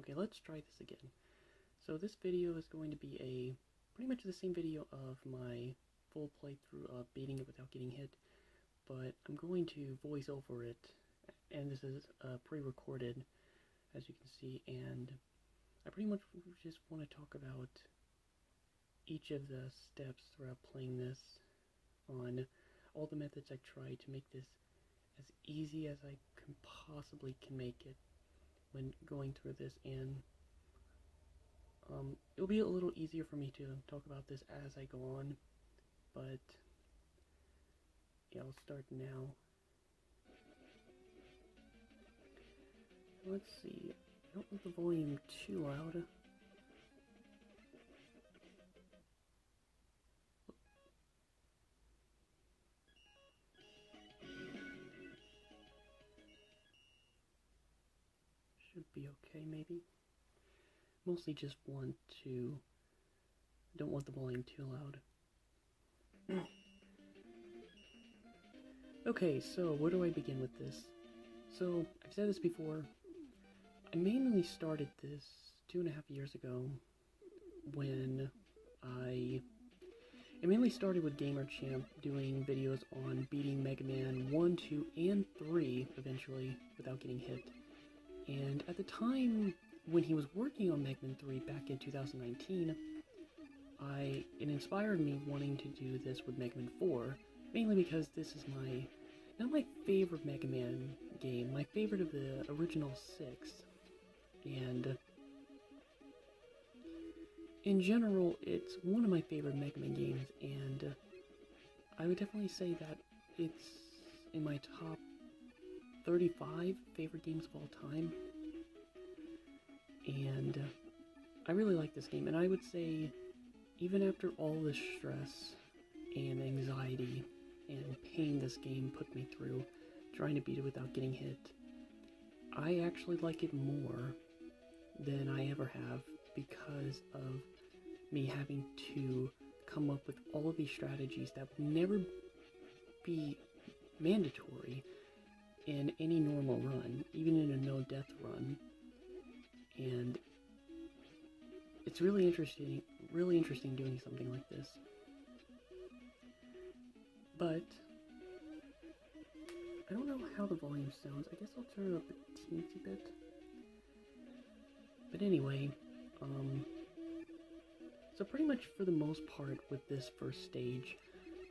Okay, let's try this again. So this video is going to be pretty much the same video of my full playthrough of beating it without getting hit, but I'm going to voice over it, and this is pre-recorded, as you can see, and I pretty much just want to talk about each of the steps throughout playing this, on all the methods I tried to make this as easy as I possibly can make it when going through this, and it'll be a little easier for me to talk about this as I go on, but yeah, I'll start now. Let's see, I don't want the volume too loud. Should be okay, maybe. Mostly just don't want the volume too loud. Okay, so where do I begin with this? So, I've said this before, I mainly started this 2.5 years ago when I mainly started with Gamer Champ, doing videos on beating Mega Man 1, 2, and 3 eventually without getting hit. And at the time when he was working on Mega Man 3 back in 2019, it inspired me wanting to do this with Mega Man 4, mainly because this is not my favorite Mega Man game, my favorite of the original 6, and in general, it's one of my favorite Mega Man games, and I would definitely say that it's in my top 35 favorite games of all time, and I really like this game, and I would say, even after all the stress and anxiety and pain this game put me through, trying to beat it without getting hit, I actually like it more than I ever have because of me having to come up with all of these strategies that would never be mandatory in any normal run, even in a no-death run. And it's really interesting doing something like this. But I don't know how the volume sounds. I guess I'll turn it up a teensy bit. But anyway, so pretty much for the most part with this first stage,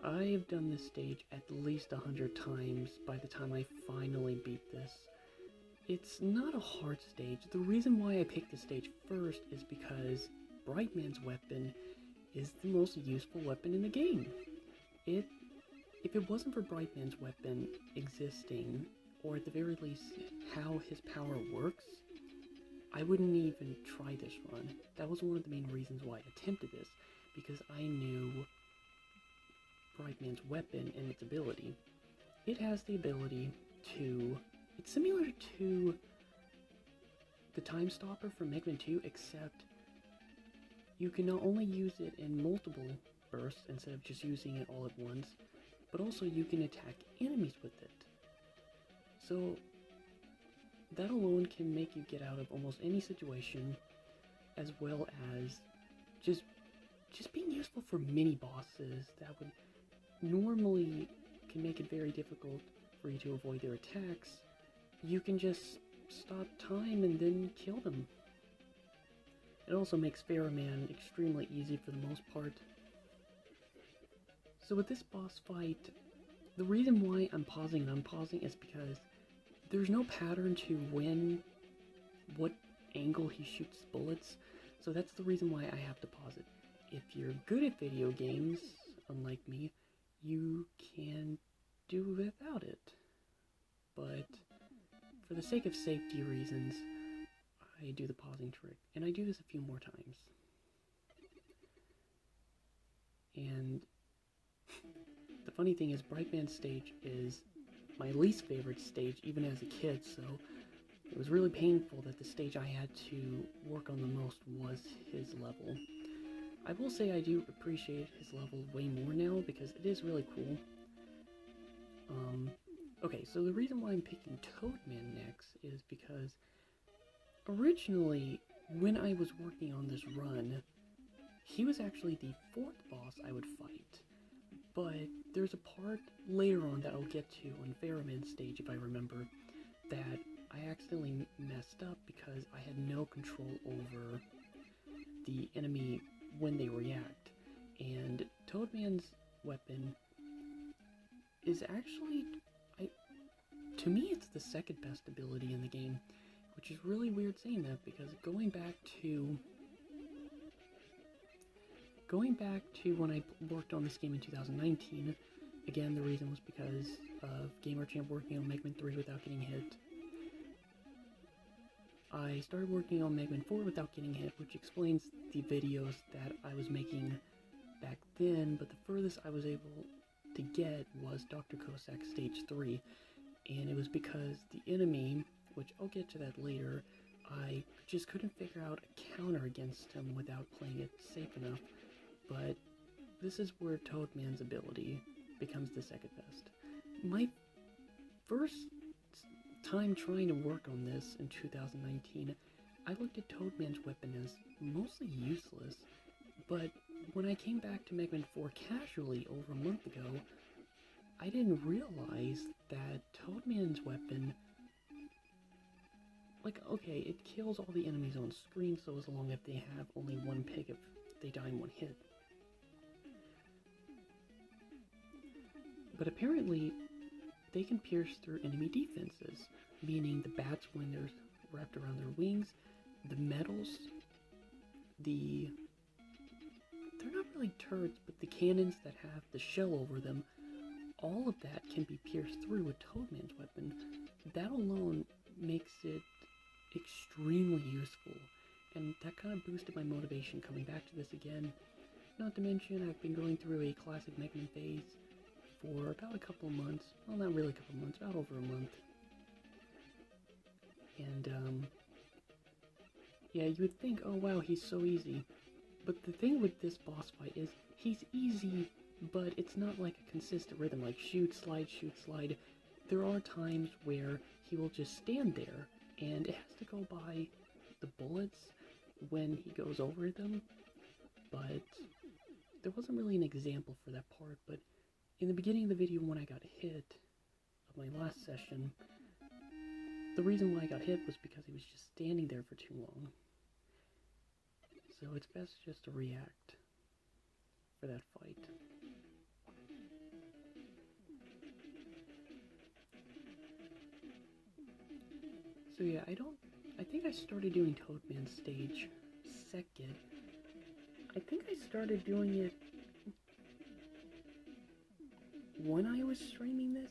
I've done this stage at least 100 times by the time I finally beat this. It's not a hard stage. The reason why I picked this stage first is because Brightman's weapon is the most useful weapon in the game. If it wasn't for Brightman's weapon existing, or at the very least how his power works, I wouldn't even try this run. That was one of the main reasons why I attempted this, because I knew Brightman's weapon and its ability. It has the ability to... It's similar to the Time Stopper from Mega Man 2, except you can not only use it in multiple bursts instead of just using it all at once, but also you can attack enemies with it. So that alone can make you get out of almost any situation, as well as just being useful for mini bosses that would normally can make it very difficult for you to avoid their attacks. You can just stop time and then kill them. It also makes Pharaoh Man extremely easy for the most part. So with this boss fight, the reason why I'm pausing and unpausing is because there's no pattern to what angle he shoots bullets, so that's the reason why I have to pause it. If you're good at video games, unlike me, you can do without it. But for the sake of safety reasons, I do the pausing trick, and I do this a few more times. And the funny thing is, Rayman Stage is my least favorite stage, even as a kid, so it was really painful that the stage I had to work on the most was his level. I will say I do appreciate his level way more now, because it is really cool. Okay, so the reason why I'm picking Toadman next is because Originally, when I was working on this run, he was actually the 4th boss I would fight. But there's a part later on that I'll get to on Rayman Stage, if I remember, that I accidentally messed up because I had no control over the enemy when they react. And Toadman's weapon is actually, to me, it's the 2nd best ability in the game, which is really weird saying that, because going back to when I worked on this game in 2019, again, the reason was because of Gamer Champ working on Mega Man 3 without getting hit. I started working on Mega Man 4 without getting hit, which explains the videos that I was making back then, but the furthest I was able to get was Dr. Cossack's Stage 3, and it was because the enemy, which I'll get to that later, I just couldn't figure out a counter against him without playing it safe enough. But this is where Toadman's ability becomes the 2nd best. My first time trying to work on this in 2019, I looked at Toadman's weapon as mostly useless, but when I came back to Mega Man 4 casually over a month ago, I didn't realize that Toadman's weapon, like, okay, it kills all the enemies on screen, so as long as they have only one pig if they die in one hit. But apparently, they can pierce through enemy defenses, meaning the bats when they're wrapped around their wings, the metals, they're not really turrets, but the cannons that have the shell over them, all of that can be pierced through with Toadman's weapon. That alone makes it extremely useful, and that kind of boosted my motivation coming back to this again. Not to mention, I've been going through a classic Mega Man phase for about a couple of months. Well, not really a couple of months, about over a month. And, yeah, you would think, oh wow, he's so easy. But the thing with this boss fight is, he's easy, but it's not like a consistent rhythm, like shoot, slide, shoot, slide. There are times where he will just stand there, and it has to go by the bullets when he goes over them. But there wasn't really an example for that part, but in the beginning of the video when I got hit of my last session, the reason why I got hit was because he was just standing there for too long. So it's best just to react for that fight. So yeah, I think I started doing Toadman Stage 2nd. I think I started doing it when I was streaming this.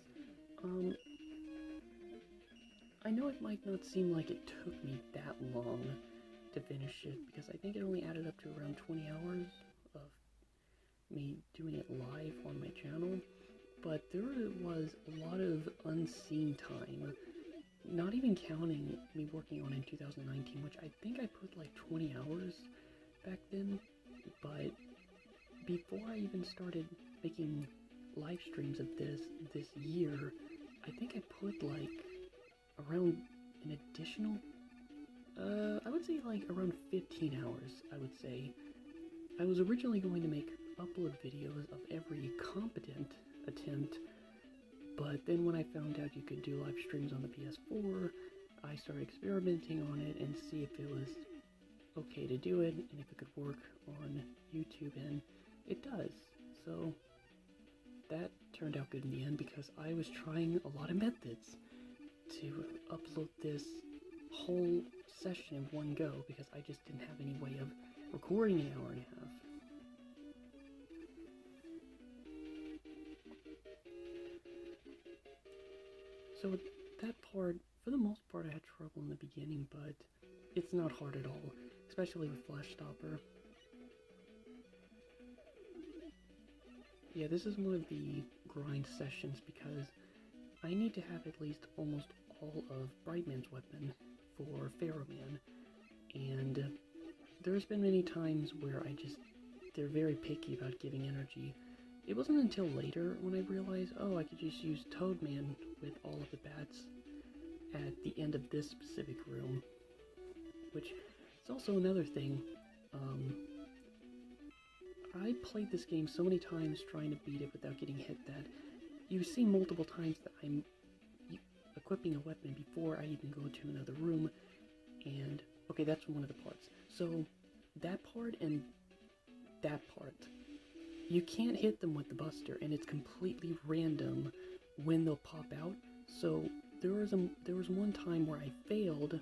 I know it might not seem like it took me that long to finish it, because I think it only added up to around 20 hours of me doing it live on my channel, but there was a lot of unseen time, not even counting me working on it in 2019, which I think I put like 20 hours back then. But before I even started making live streams of this year, I think I put like around an additional, I would say like around 15 hours, I would say. I was originally going to make upload videos of every competent attempt, but then when I found out you could do live streams on the PS4, I started experimenting on it and see if it was okay to do it, and if it could work on YouTube, and it does. So that turned out good in the end, because I was trying a lot of methods to upload this whole session in one go, because I just didn't have any way of recording an hour and a half. So with that part, for the most part, I had trouble in the beginning, but it's not hard at all, especially with Flash Stopper. Yeah, this is one of the grind sessions because I need to have at least almost all of Brightman's weapon for Pharaoh Man, and there's been many times where they're very picky about giving energy. It wasn't until later when I realized, oh, I could just use Toadman with all of the bats at the end of this specific room. It's also another thing. I played this game so many times trying to beat it without getting hit that you see multiple times that I'm equipping a weapon before I even go to another room, and okay, that's one of the parts. So that part and that part, you can't hit them with the buster, and it's completely random when they'll pop out. So there was one time where I failed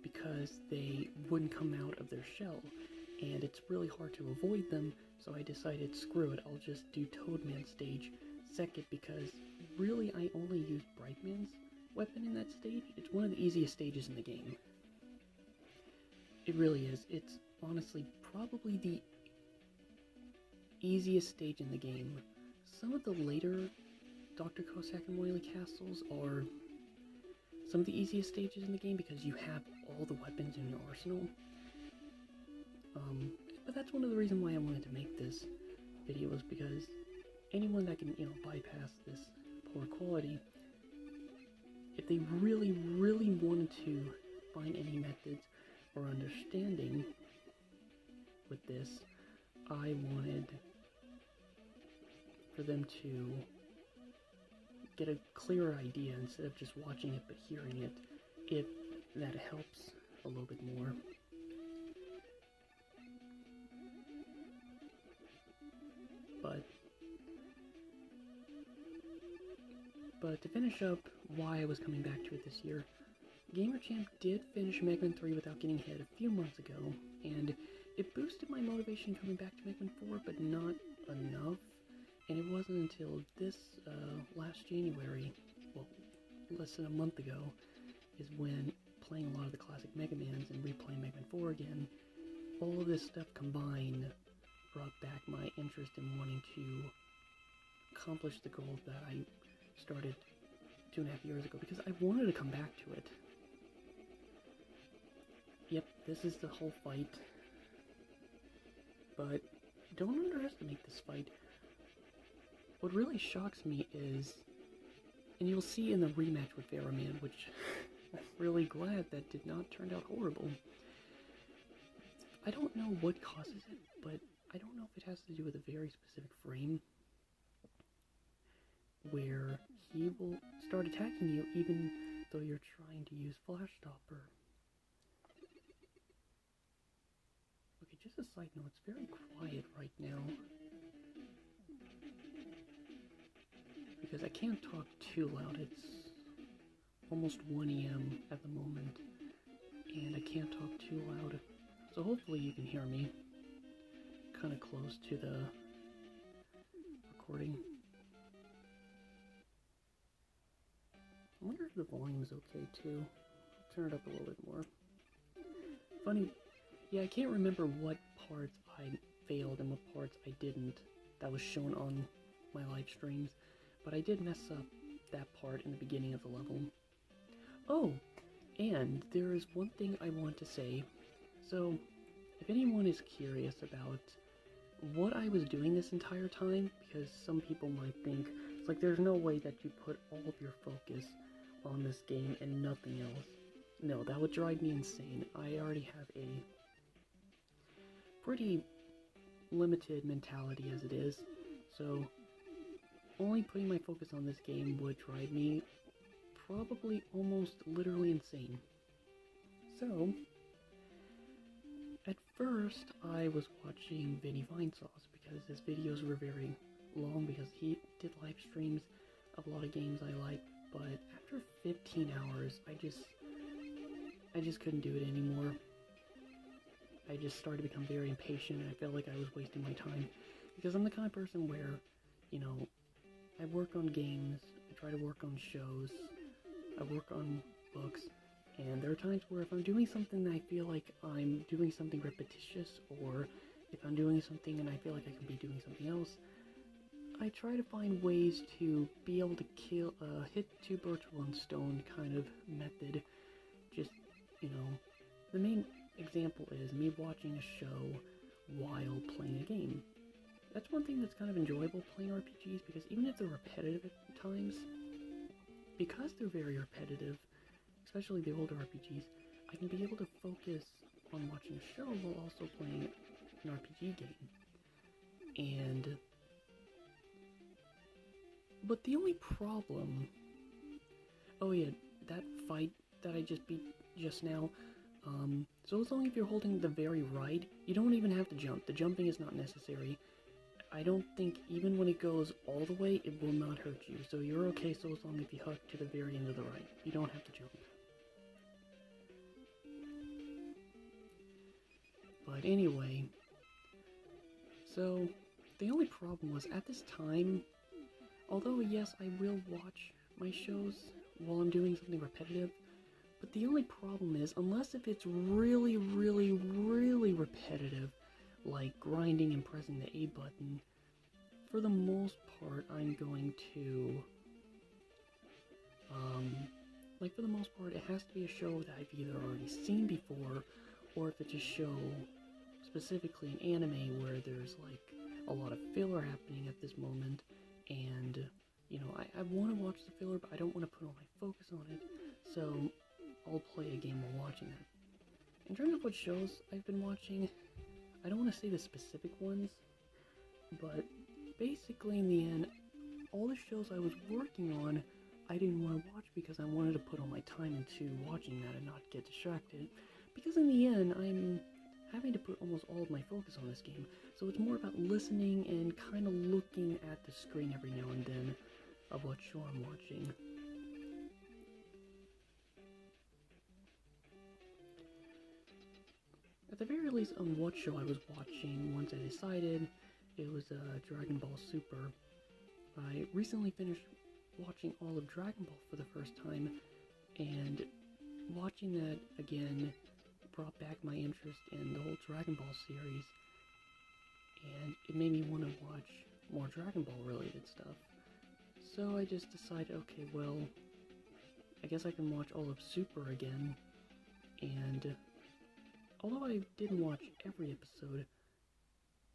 because they wouldn't come out of their shell, and it's really hard to avoid them, so I decided, screw it, I'll just do Toadman Stage second, because really I only use Brightman's weapon in that stage. It's one of the easiest stages in the game. It really is. It's honestly probably the easiest stage in the game. Some of the later Dr. Cossack and Moily castles are some of the easiest stages in the game because you have all the weapons in your arsenal. But that's one of the reasons why I wanted to make this video, was because anyone that can, bypass this poor quality, if they really, really wanted to find any methods or understanding with this, I wanted for them to get a clearer idea instead of just watching it but hearing it, if that helps a little bit more. But to finish up why I was coming back to it this year, GamerChamp did finish Mega Man 3 without getting hit a few months ago, and it boosted my motivation coming back to Mega Man 4, but not enough. And it wasn't until this last January, well, less than a month ago, is when playing a lot of the classic Mega Mans and replaying Mega Man 4 again, all of this stuff combined brought back my interest in wanting to accomplish the goal that I started 2.5 years ago, because I wanted to come back to it. Yep, this is the whole fight, but don't underestimate this fight. What really shocks me is, and you'll see in the rematch with Rayman, which I'm really glad that did not turn out horrible. I don't know what causes it, but I don't know if it has to do with a very specific frame where he will start attacking you even though you're trying to use Flash Stopper. Okay, just a side note, it's very quiet right now, because I can't talk too loud. It's almost 1 AM at the moment, and I can't talk too loud, so hopefully you can hear me kind of close to the recording. I wonder if the volume is okay too. I'll turn it up a little bit more. Funny, yeah, I can't remember what parts I failed and what parts I didn't that was shown on my live streams, but I did mess up that part in the beginning of the level. Oh, and there is one thing I want to say. So, if anyone is curious about what I was doing this entire time, because some people might think, it's like there's no way that you put all of your focus on this game and nothing else. No, that would drive me insane. I already have a pretty limited mentality as it is, so only putting my focus on this game would drive me probably almost literally insane. So, at first I was watching Vinny Vinesauce because his videos were very long, because he did live streams of a lot of games I like, but after 15 hours I just couldn't do it anymore. I just started to become very impatient, and I felt like I was wasting my time, because I'm the kind of person where, I work on games, I try to work on shows, I work on books, and there are times where if I'm doing something that I feel like I'm doing something repetitious, or if I'm doing something and I feel like I could be doing something else, I try to find ways to be able to hit two birds with one stone kind of method. Just, the main example is me watching a show while playing a game. That's one thing that's kind of enjoyable playing RPGs, because even if they're repetitive at times, because they're very repetitive, especially the older RPGs, I can be able to focus on watching a show while also playing an RPG game. But the only problem... Oh yeah, that fight that I just beat just now, so as long as you're holding the very right, you don't even have to jump. The jumping is not necessary. I don't think even when it goes all the way, it will not hurt you. So you're okay so as long as you hook to the very end of the right. You don't have to jump. But anyway, so the only problem was at this time, although yes, I will watch my shows while I'm doing something repetitive, but the only problem is, unless if it's really, really, really repetitive, like grinding and pressing the A button, for the most part, I'm going to, for the most part, it has to be a show that I've either already seen before, or if it's a show, specifically an anime, where there's, like, a lot of filler happening at this moment, and, you know, I want to watch the filler, but I don't want to put all my focus on it, so I'll play a game while watching it. In terms of what shows I've been watching, I don't want to say the specific ones, but basically in the end, all the shows I was working on, I didn't want to watch because I wanted to put all my time into watching that and not get distracted, because in the end, I'm having to put almost all of my focus on this game, so it's more about listening and kind of looking at the screen every now and then of what show I'm watching. At the very least, on what show I was watching, once I decided, it was Dragon Ball Super. I recently finished watching all of Dragon Ball for the first time, and watching that again brought back my interest in the whole Dragon Ball series, and it made me want to watch more Dragon Ball related stuff. So I just decided, okay, well, I guess I can watch all of Super again, and although I didn't watch every episode,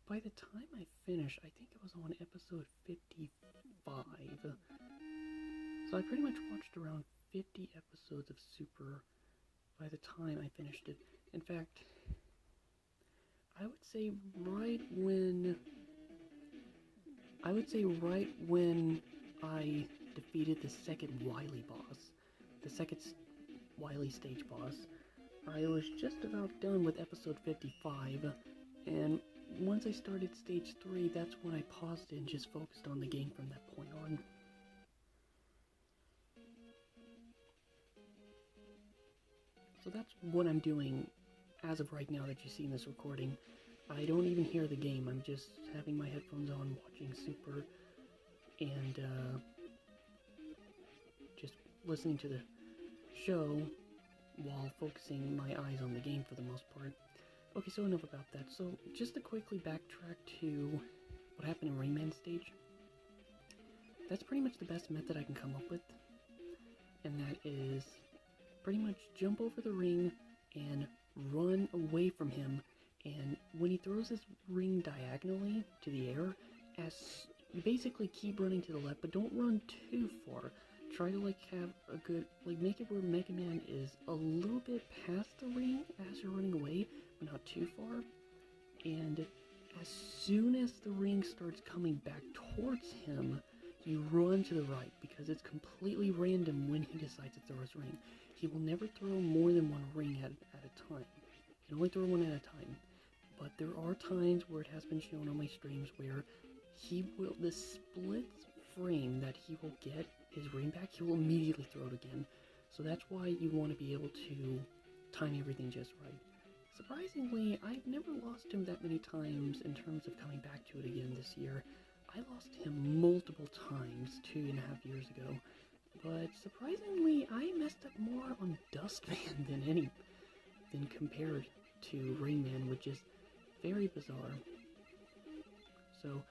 by the time I finished, I think it was on episode 55. So I pretty much watched around 50 episodes of Super by the time I finished it. In fact, I would say right when I defeated the second Wily boss, the second Wily Stage boss, I was just about done with episode 55, and once I started stage 3, that's when I paused it and just focused on the game from that point on. So that's what I'm doing as of right now that you see in this recording. I don't even hear the game, I'm just having my headphones on, watching Super, and just listening to the show while focusing my eyes on the game for the most part. Okay, so enough about that. So, just to quickly backtrack to what happened in Rayman Stage, that's pretty much the best method I can come up with, and that is pretty much jump over the ring and run away from him, and when he throws this ring diagonally to the air, as you basically keep running to the left, but don't run too far. Try to have a good, make it where Mega Man is a little bit past the ring as you're running away, but not too far. And as soon as the ring starts coming back towards him, you run to the right, because it's completely random when he decides to throw his ring. He will never throw more than one ring at a time. He can only throw one at a time. But there are times where it has been shown on my streams where the split frame that he will get his ring back, he will immediately throw it again. So that's why you want to be able to time everything just right. Surprisingly, I've never lost him that many times in terms of coming back to it again this year. I lost him multiple times 2.5 years ago, but surprisingly, I messed up more on Dustman than compared to Rayman, which is very bizarre. So,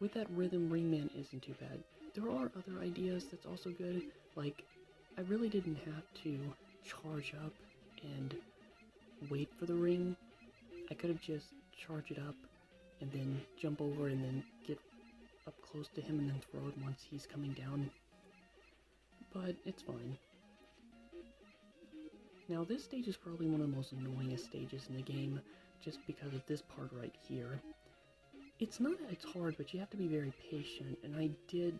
with that rhythm, Rayman isn't too bad. There are other ideas that's also good, like, I really didn't have to charge up and wait for the ring. I could have just charged it up and then jump over and then get up close to him and then throw it once he's coming down. But it's fine. Now this stage is probably one of the most annoyingest stages in the game, just because of this part right here. It's not that it's hard, but you have to be very patient, and I did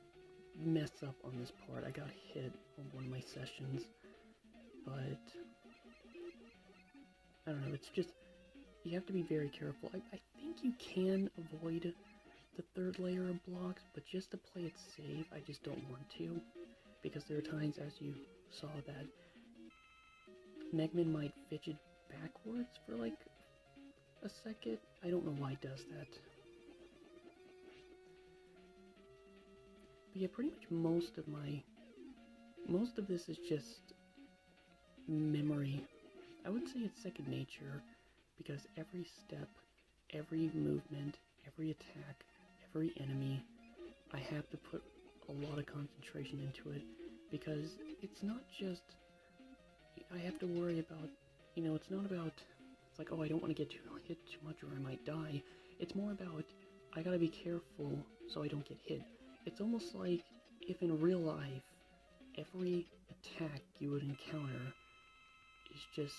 mess up on this part. I got hit on one of my sessions, but I don't know, it's just, you have to be very careful. I think you can avoid the third layer of blocks, but just to play it safe, I just don't want to, because there are times, as you saw, that Megman might fidget backwards for like a second. I don't know why it does that. But yeah, pretty much most of this is just memory. I would say it's second nature, because every step, every movement, every attack, every enemy, I have to put a lot of concentration into it, because it's not just, I have to worry about, you know, it's not about, it's like, oh, I don't want to get hit too much or I might die. It's more about, I gotta be careful so I don't get hit. It's almost like if in real life, every attack you would encounter is just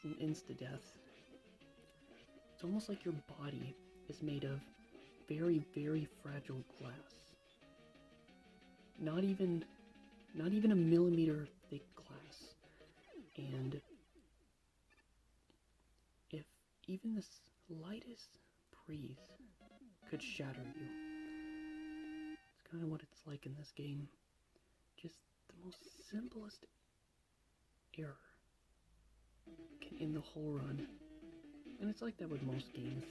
an insta-death. It's almost like your body is made of very, very fragile glass. Not even a millimeter thick glass. And if even the slightest breeze could shatter you, it's kind of what it's like in this game. Just the most simplest error can end the whole run. And it's like that with most games.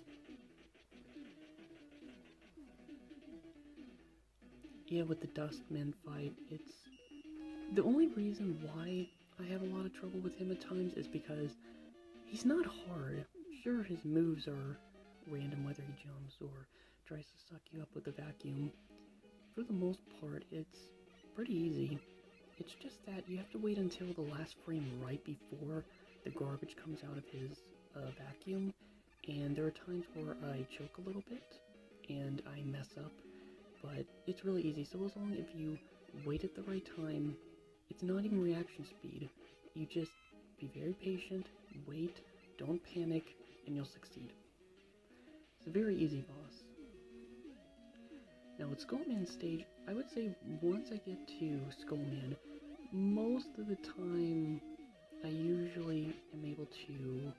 Yeah, with the Dustman fight, it's... The only reason why I have a lot of trouble with him at times is because he's not hard. Sure, his moves are random, whether he jumps or tries to suck you up with the vacuum. For the most part, it's pretty easy. It's just that you have to wait until the last frame right before the garbage comes out of his vacuum, and there are times where I choke a little bit and I mess up, but it's really easy. So as long as if you wait at the right time, it's not even reaction speed. You just be very patient, wait, don't panic, and you'll succeed. It's a very easy boss. Now with Skullman Stage, I would say once I get to Skullman, most of the time I usually am able to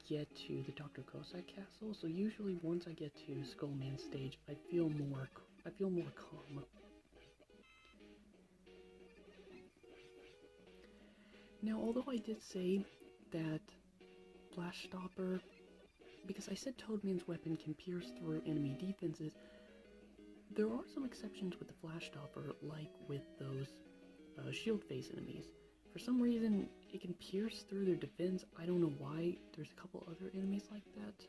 get to the Dr. Cossack Castle. So usually once I get to Skullman Stage, I feel more calm. Now, although I did say that Flash Stopper, because I said Toadman's weapon can pierce through enemy defenses, there are some exceptions with the Flash Stopper, like with those shield face enemies. For some reason, it can pierce through their defense. I don't know why. There's a couple other enemies like that,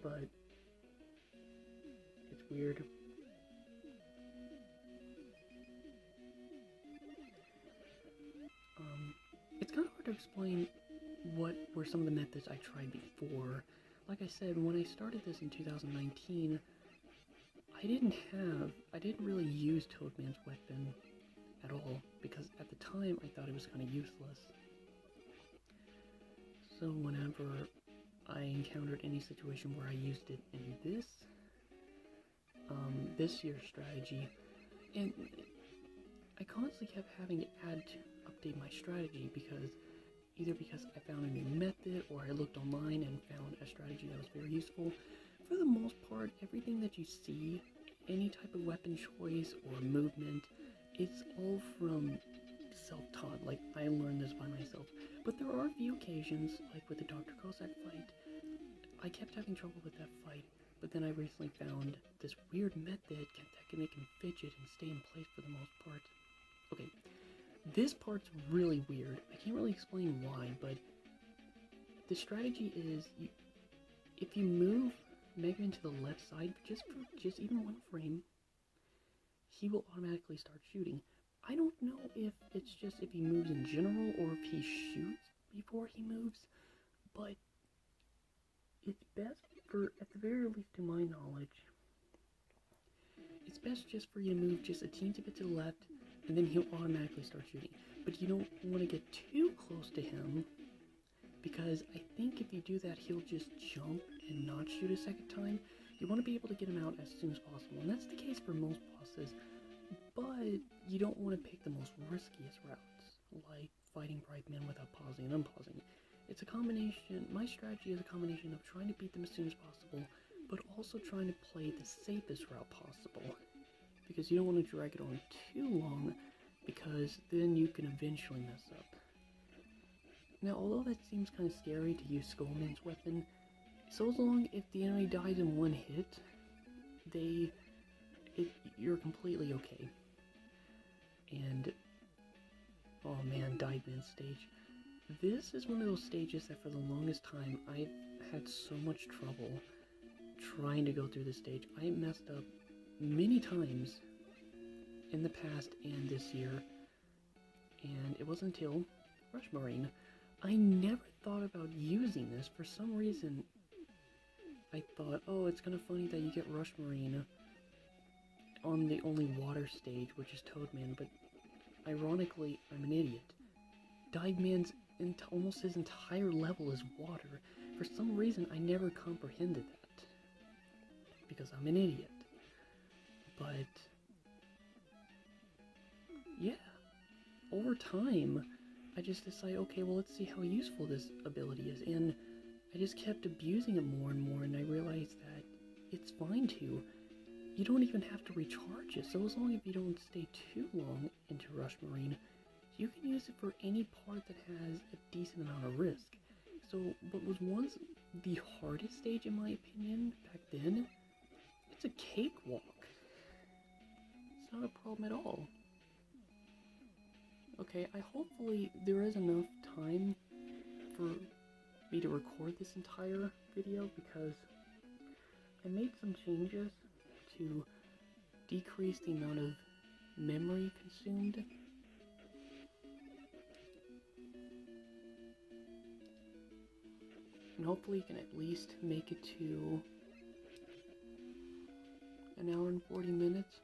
but it's weird. It's kind of hard to explain what were some of the methods I tried before. Like I said, when I started this in 2019, I didn't really use Toadman's weapon at all, because at the time I thought it was kind of useless. So whenever I encountered any situation where I used it in this year's strategy, and I constantly kept having to update my strategy, because I found a new method, or I looked online and found a strategy that was very useful. For the most part, everything that you see, any type of weapon choice or movement, it's all from self-taught. Like, I learned this by myself. But there are a few occasions, like with the Dr. Cossack fight, I kept having trouble with that fight, but then I recently found this weird method that can make him fidget and stay in place for the most part. Okay, this part's really weird. I can't really explain why, but the strategy is, if you move Megman to the left side, just even one frame, he will automatically start shooting. I don't know if it's just if he moves in general, or if he shoots before he moves, but it's best for, at the very least to my knowledge, it's best just for you to move just a teensy bit to the left, and then he'll automatically start shooting. But you don't want to get too close to him, because I think if you do that, he'll just jump and not shoot a second time. You want to be able to get him out as soon as possible, and that's the case for most bosses, but you don't want to pick the most riskiest routes, like fighting bright men without pausing and unpausing. It's a combination, my strategy is a combination of trying to beat them as soon as possible, but also trying to play the safest route possible, because you don't want to drag it on too long, because then you can eventually mess up. Now, although that seems kind of scary to use Skullman's weapon, so long if the enemy dies in one hit, you're completely okay. And, oh man, Toadman Stage. This is one of those stages that for the longest time I've had so much trouble trying to go through this stage. I messed up many times in the past and this year, and it wasn't until Rush Marine. I never thought about using this. For some reason, I thought, oh, it's kind of funny that you get Rush Marine on the only water stage, which is Toadman, but ironically, I'm an idiot. Toadman's almost his entire level is water. For some reason, I never comprehended that, because I'm an idiot. But yeah, over time, I just decided, okay, well, let's see how useful this ability is, and I just kept abusing it more and more, and I realized that it's fine to. You don't even have to recharge it, so as long as you don't stay too long into Rush Marine, you can use it for any part that has a decent amount of risk. So what was once the hardest stage in my opinion back then, it's a cakewalk. It's not a problem at all. Okay, hopefully there is enough time for me to record this entire video, because I made some changes to decrease the amount of memory consumed. And hopefully you can at least make it to an hour and 40 minutes.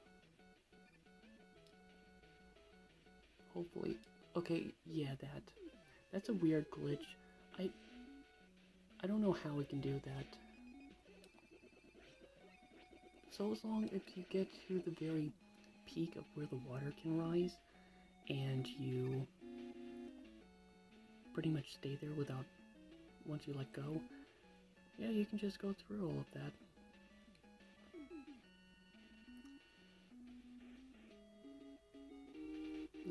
Hopefully. Okay, yeah, that's a weird glitch. I don't know how we can do that. So as long as you get to the very peak of where the water can rise, and you pretty much stay there without, once you let go, yeah, you can just go through all of that.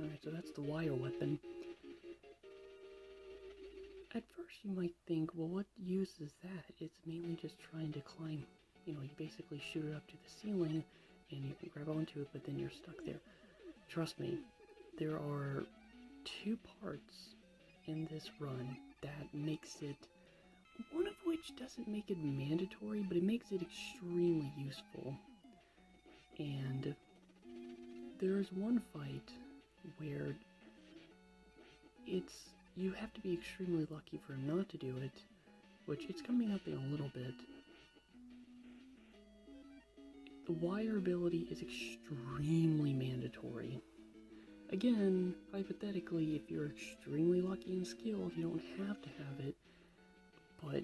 Alright, so that's the wire weapon. At first you might think, well, what use is that? It's mainly just trying to climb. You know, you basically shoot it up to the ceiling, and you can grab onto it, but then you're stuck there. Trust me, there are two parts in this run that makes it, one of which doesn't make it mandatory, but it makes it extremely useful. And there's one fight where you have to be extremely lucky for him not to do it, which it's coming up in a little bit. The wire ability is extremely mandatory. Again, hypothetically, if you're extremely lucky and skilled, you don't have to have it, but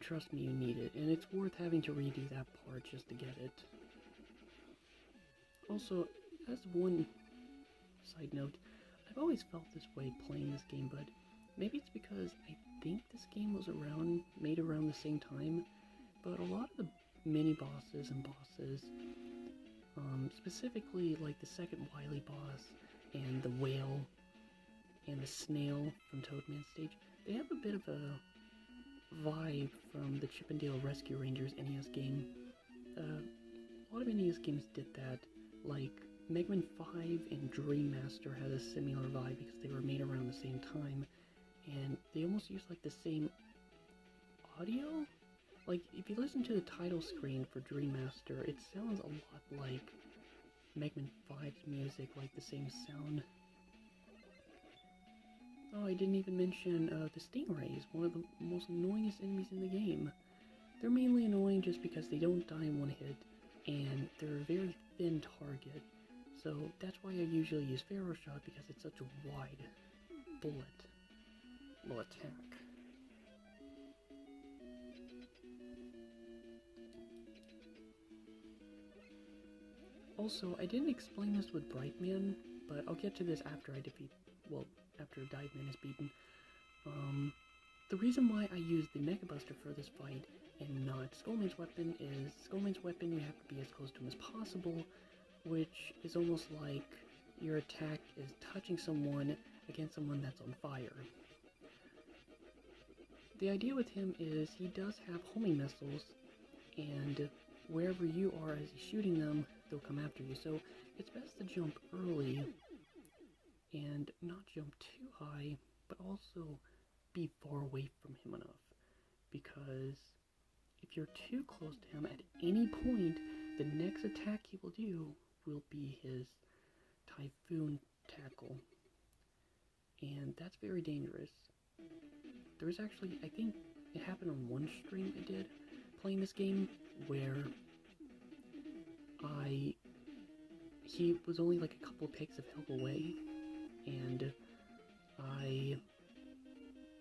trust me, you need it, and it's worth having to redo that part just to get it. Also, as one side note, I've always felt this way playing this game, but maybe it's because I think this game was made around the same time, but a lot of the mini-bosses and bosses, specifically like the second Wily boss, and the whale, and the snail from Toadman Stage, they have a bit of a vibe from the Chip 'n Dale Rescue Rangers NES game. A lot of NES games did that, like Mega Man 5 and Dream Master had a similar vibe because they were made around the same time, and they almost used like the same audio. Like, if you listen to the title screen for Dream Master, it sounds a lot like Mega Man 5's music, like the same sound. Oh, I didn't even mention the Stingrays, one of the most annoyingest enemies in the game. They're mainly annoying just because they don't die in one hit, and they're a very thin target, So that's why I usually use Pharaoh Shot, because it's such a wide bullet will attack. Also, I didn't explain this with Brightman, but I'll get to this after after Diveman is beaten. The reason why I use the Mega Buster for this fight and not Skullman's weapon is Skullman's weapon you have to be as close to him as possible, which is almost like your attack is touching someone against someone that's on fire. The idea with him is he does have homing missiles, and wherever you are as he's shooting them, they'll come after you. So it's best to jump early and not jump too high, but also be far away from him enough. Because if you're too close to him at any point, the next attack he will do will be his Typhoon Tackle. And that's very dangerous. There was actually, I think it happened on one stream I did playing this game, where he was only like a couple of picks of health away, and I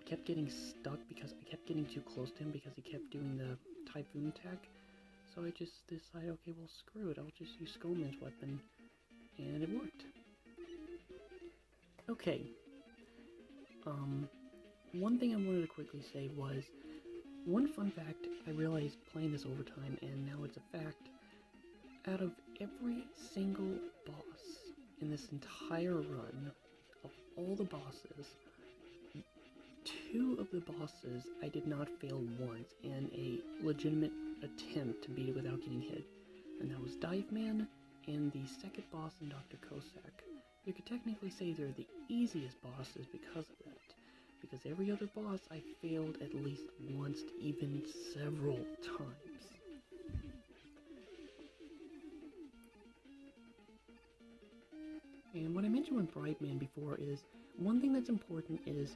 kept getting stuck because I kept getting too close to him because he kept doing the Typhoon attack. So I just decided, okay, well screw it, I'll just use Skullman's weapon, and it worked. Okay, one thing I wanted to quickly say was, one fun fact I realized playing this over time, and now it's a fact, out of every single boss in this entire run, of all the bosses, 2 of the bosses I did not fail once in a legitimate attempt to beat it without getting hit. And that was Diveman and the second boss in Dr. Cossack. You could technically say they're the easiest bosses because of that. Because every other boss I failed at least once, even several times. And what I mentioned with Brightman before is, one thing that's important is,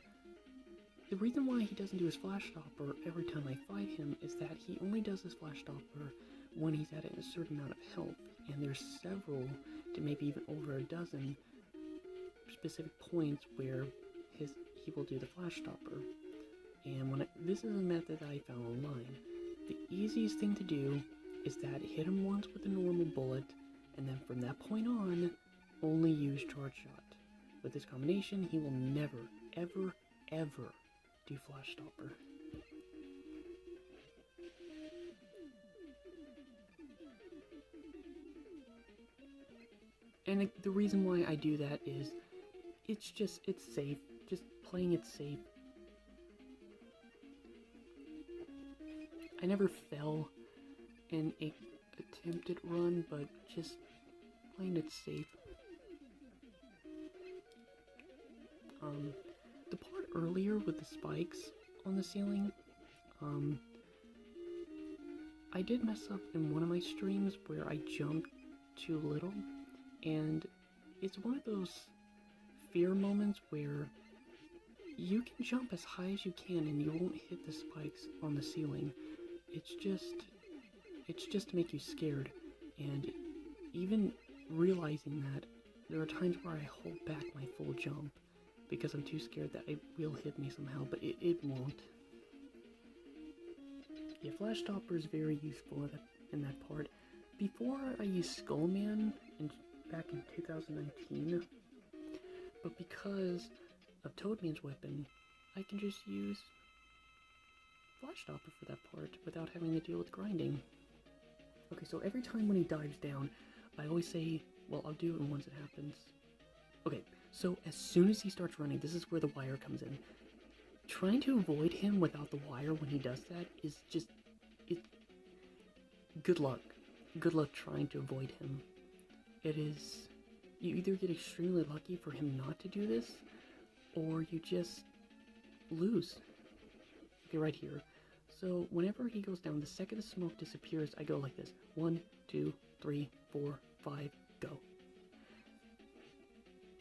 the reason why he doesn't do his Flash Stopper every time I fight him is that he only does his Flash Stopper when he's at a certain amount of health. And there's several, to maybe even over a dozen, specific points where he will do the Flash Stopper. And this is a method that I found online. The easiest thing to do is that hit him once with a normal bullet, and then from that point on, only use Charge Shot. With this combination, he will never, ever, ever do Flash Stopper. And the reason why I do that is, it's safe. Just playing it safe. I never fell in a attempted run, but just playing it safe. The part earlier with the spikes on the ceiling, I did mess up in one of my streams where I jumped too little, and it's one of those fear moments where you can jump as high as you can and you won't hit the spikes on the ceiling. It's just to make you scared. And even realizing that, there are times where I hold back my full jump because I'm too scared that it will hit me somehow, but it won't. Yeah, Flash Stopper is very useful in that part. Before I used Skullman back in 2019, but because of Toadman's weapon, I can just use Flash Stopper for that part without having to deal with grinding. Okay, so every time when he dives down, I always say, well, I'll do it once it happens. Okay, so as soon as he starts running, this is where the wire comes in. Trying to avoid him without the wire when he does that is just, good luck. Good luck trying to avoid him. It is, you either get extremely lucky for him not to do this, or you just lose. Okay, right here. So whenever he goes down, the second the smoke disappears, I go like this. 1, 2, 3, 4, 5, go.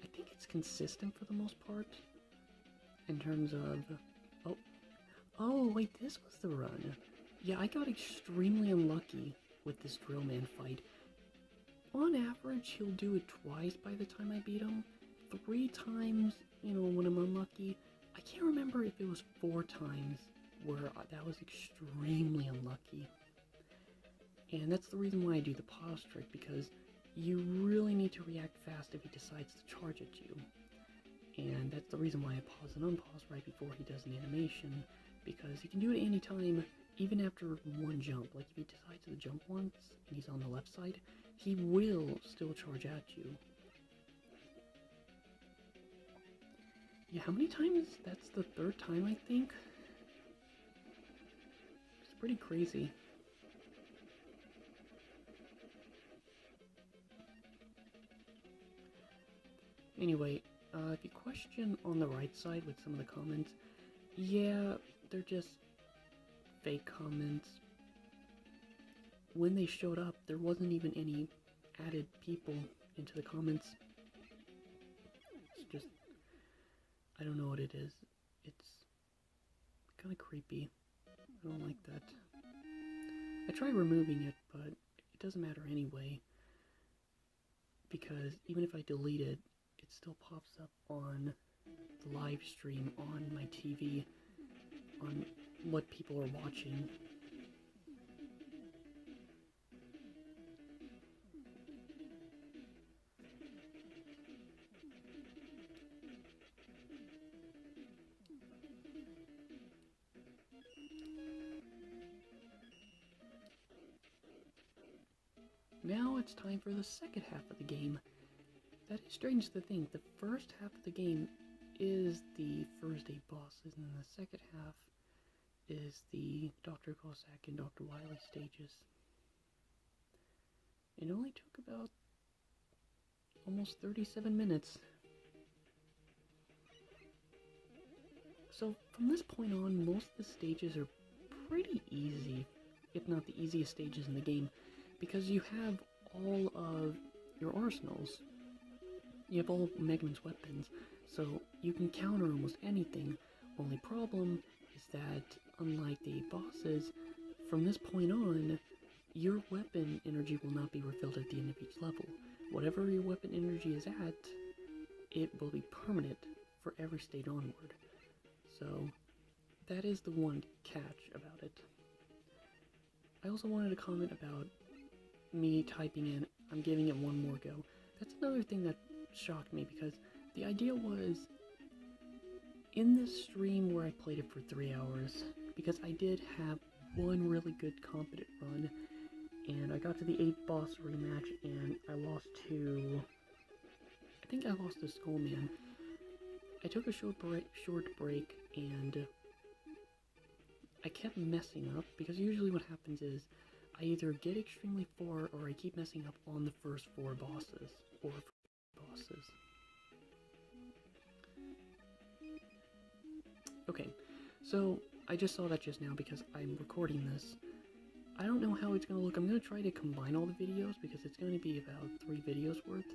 I think it's consistent for the most part. In terms of... Oh, wait, this was the run. Yeah, I got extremely unlucky with this Drillman fight. on average, he'll do it twice by the time I beat him. 3 times, you know, when I'm unlucky. I can't remember if it was 4 times where that was extremely unlucky. And that's the reason why I do the pause trick, because you really need to react fast if he decides to charge at you. And that's the reason why I pause and unpause right before he does an animation, because he can do it any time, even after one jump. Like if he decides to jump once and he's on the left side, he will still charge at you. Yeah, how many times? That's the 3rd time, I think. It's pretty crazy. Anyway, the question on the right side with some of the comments, yeah, they're just fake comments. When they showed up, there wasn't even any added people into the comments. It's just, I don't know what it is. It's kind of creepy. I don't like that. I try removing it, but it doesn't matter anyway, because even if I delete it, it still pops up on the live stream on my TV, on what people are watching. Now it's time for the second half of the game. That is strange to think. The first half of the game is the first 8 bosses, and then the second half is the Dr. Cossack and Dr. Wily stages. It only took about almost 37 minutes. So from this point on, most of the stages are pretty easy, if not the easiest stages in the game, because you have all of your arsenals. You have all of Mega Man's weapons, so you can counter almost anything. Only problem is that, unlike the bosses, from this point on, your weapon energy will not be refilled at the end of each level. Whatever your weapon energy is at, it will be permanent for every stage onward. So, that is the one catch about it. I also wanted to comment about me typing in, I'm giving it one more go. That's another thing that shocked me, because the idea was, in this stream where I played it for 3 hours, because I did have one really good competent run, and I got to the 8th boss rematch, and I lost to, I think I lost to Skullman. I took a short break, and I kept messing up, because usually what happens is, I either get extremely far, or I keep messing up on the first 4 bosses, or bosses. Okay, so I just saw that just now because I'm recording this. I don't know how it's going to look. I'm going to try to combine all the videos because it's going to be about 3 videos worth.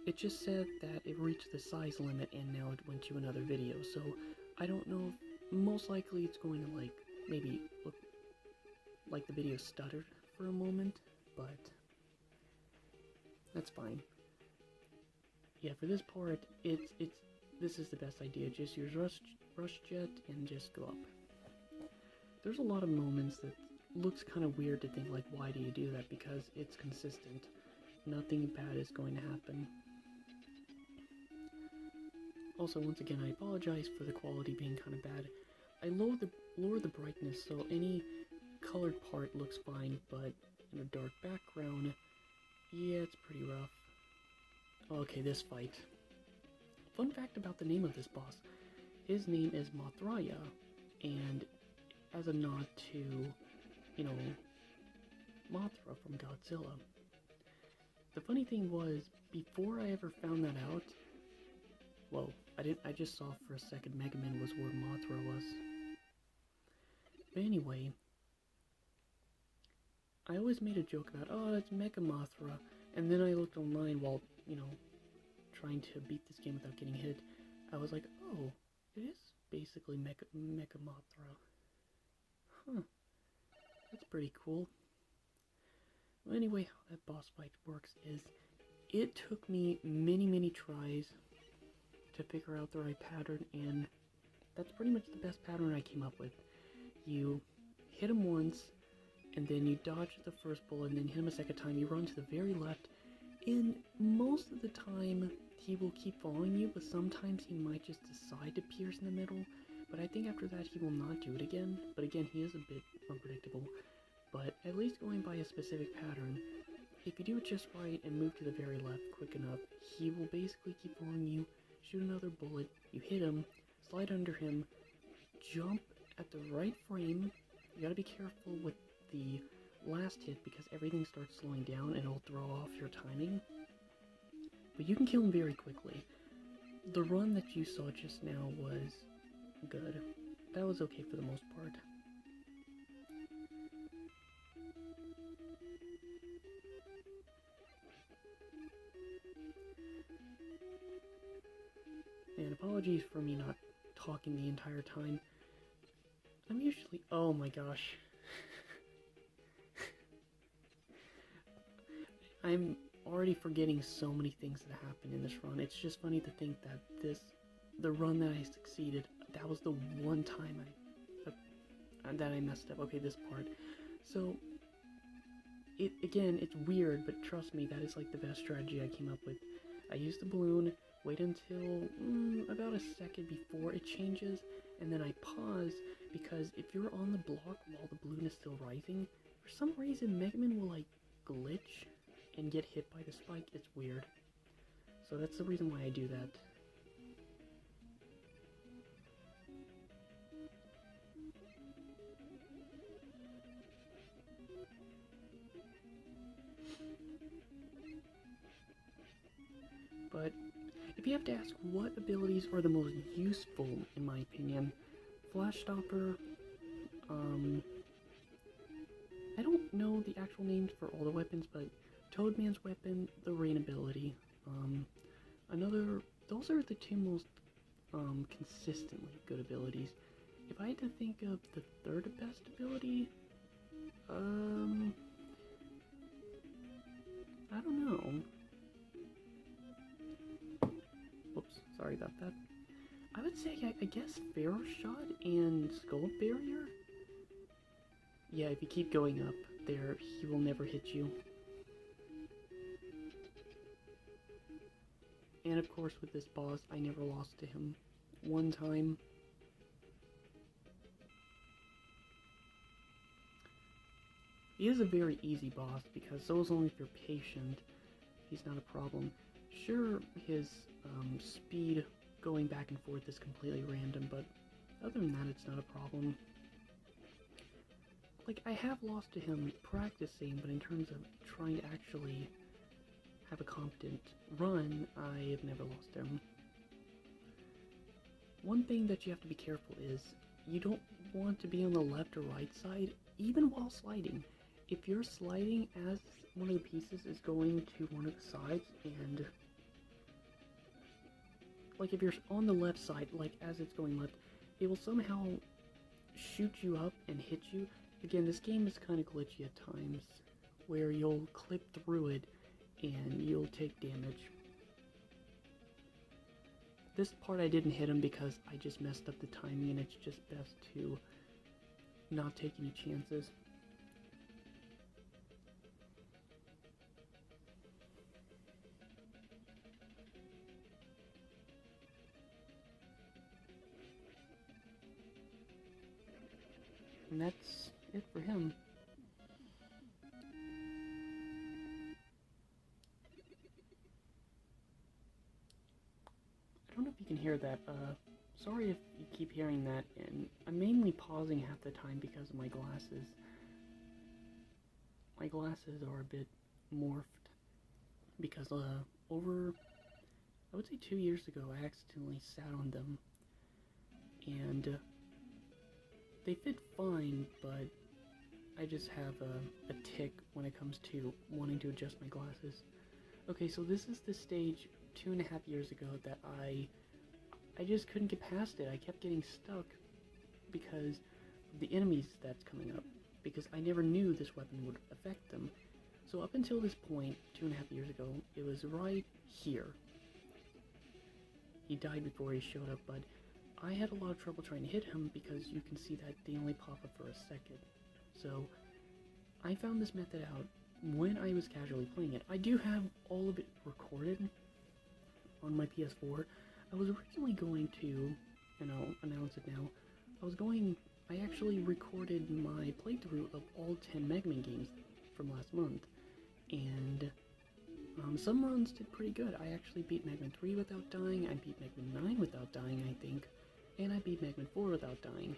It just said that it reached the size limit and now it went to another video, so I don't know. Most likely it's going to, like, maybe look like the video stuttered for a moment, but that's fine. Yeah, for this part, this is the best idea. Just use rush jet and just go up. There's a lot of moments that looks kind of weird to think, like, why do you do that? Because it's consistent. Nothing bad is going to happen. Also, once again, I apologize for the quality being kind of bad. I lower the brightness so any colored part looks fine, but in a dark background, yeah, it's pretty rough. Okay, this fight. Fun fact about the name of this boss. His name is Mothra, and as a nod to, you know, Mothra from Godzilla. The funny thing was, before I ever found that out, well, I just saw for a second Mega Man was where Mothra was. But anyway, I always made a joke about, oh, it's Mega Mothra, and then I looked online while, you know, trying to beat this game without getting hit. I was like, oh, it is basically Mega Mothra. Huh. That's pretty cool. Well, anyway, how that boss fight works is it took me many tries to figure out the right pattern, and that's pretty much the best pattern I came up with. You hit him once, and then you dodge the first bullet, and then hit him a second time. You run to the very left, and most of the time he will keep following you, but sometimes he might just decide to pierce in the middle. But I think after that he will not do it again. But again, he is a bit unpredictable. But at least going by a specific pattern, if you do it just right and move to the very left quick enough, he will basically keep following you, shoot another bullet, you hit him, slide under him, jump at the right frame. You gotta be careful with the last hit because everything starts slowing down and it'll throw off your timing. But you can kill him very quickly. The run that you saw just now was good. That was okay for the most part. And apologies for me not talking the entire time. I'm usually... Oh my gosh. I'm already forgetting so many things that happened in this run. It's just funny to think that the run that I succeeded, that was the one time that I messed up. Okay, this part. So, again, it's weird, but trust me, that is like the best strategy I came up with. I used the balloon, wait until about a second before it changes, and then I pause, because if you're on the block while the balloon is still rising, for some reason Mega Man will like glitch and get hit by the spike. It's weird. So that's the reason why I do that. But if you have to ask what abilities are the most useful, in my opinion, Flash Stopper, I don't know the actual names for all the weapons, but Toadman's weapon, the rain ability, those are the two most, consistently good abilities. If I had to think of the third best ability, I don't know. Whoops, sorry about that. I would say, I guess Pharaoh Shot and Skull Barrier? Yeah, if you keep going up there, he will never hit you. And of course with this boss, I never lost to him. One time. He is a very easy boss, because so is only if you're patient. He's not a problem. Sure, his speed going back and forth is completely random, but other than that, it's not a problem. Like, I have lost to him practicing, but in terms of trying to actually have a competent run, I have never lost to him. One thing that you have to be careful is, you don't want to be on the left or right side, even while sliding. If you're sliding as one of the pieces is going to one of the sides, and like if you're on the left side, like as it's going left, it will somehow shoot you up and hit you. Again, this game is kind of glitchy at times, where you'll clip through it and you'll take damage. This part I didn't hit him because I just messed up the timing, and it's just best to not take any chances. And that's it for him. I don't know if you can hear that. Sorry if you keep hearing that, and I'm mainly pausing half the time because of my glasses. My glasses are a bit morphed because over, I would say 2 years ago, I accidentally sat on them, and they fit fine, but I just have a tick when it comes to wanting to adjust my glasses. Okay, so this is the stage 2.5 years ago that I just couldn't get past it. I kept getting stuck because of the enemies that's coming up, because I never knew this weapon would affect them. So up until this point, 2.5 years ago, it was right here. He died before he showed up, but I had a lot of trouble trying to hit him because you can see that they only pop up for a second. So I found this method out when I was casually playing it. I do have all of it recorded on my PS4. I was originally going to, and I'll announce it now, I actually recorded my playthrough of all 10 Mega Man games from last month, and some runs did pretty good. I actually beat Mega Man 3 without dying, I beat Mega Man 9 without dying, I think, and I beat Mega Man 4 without dying.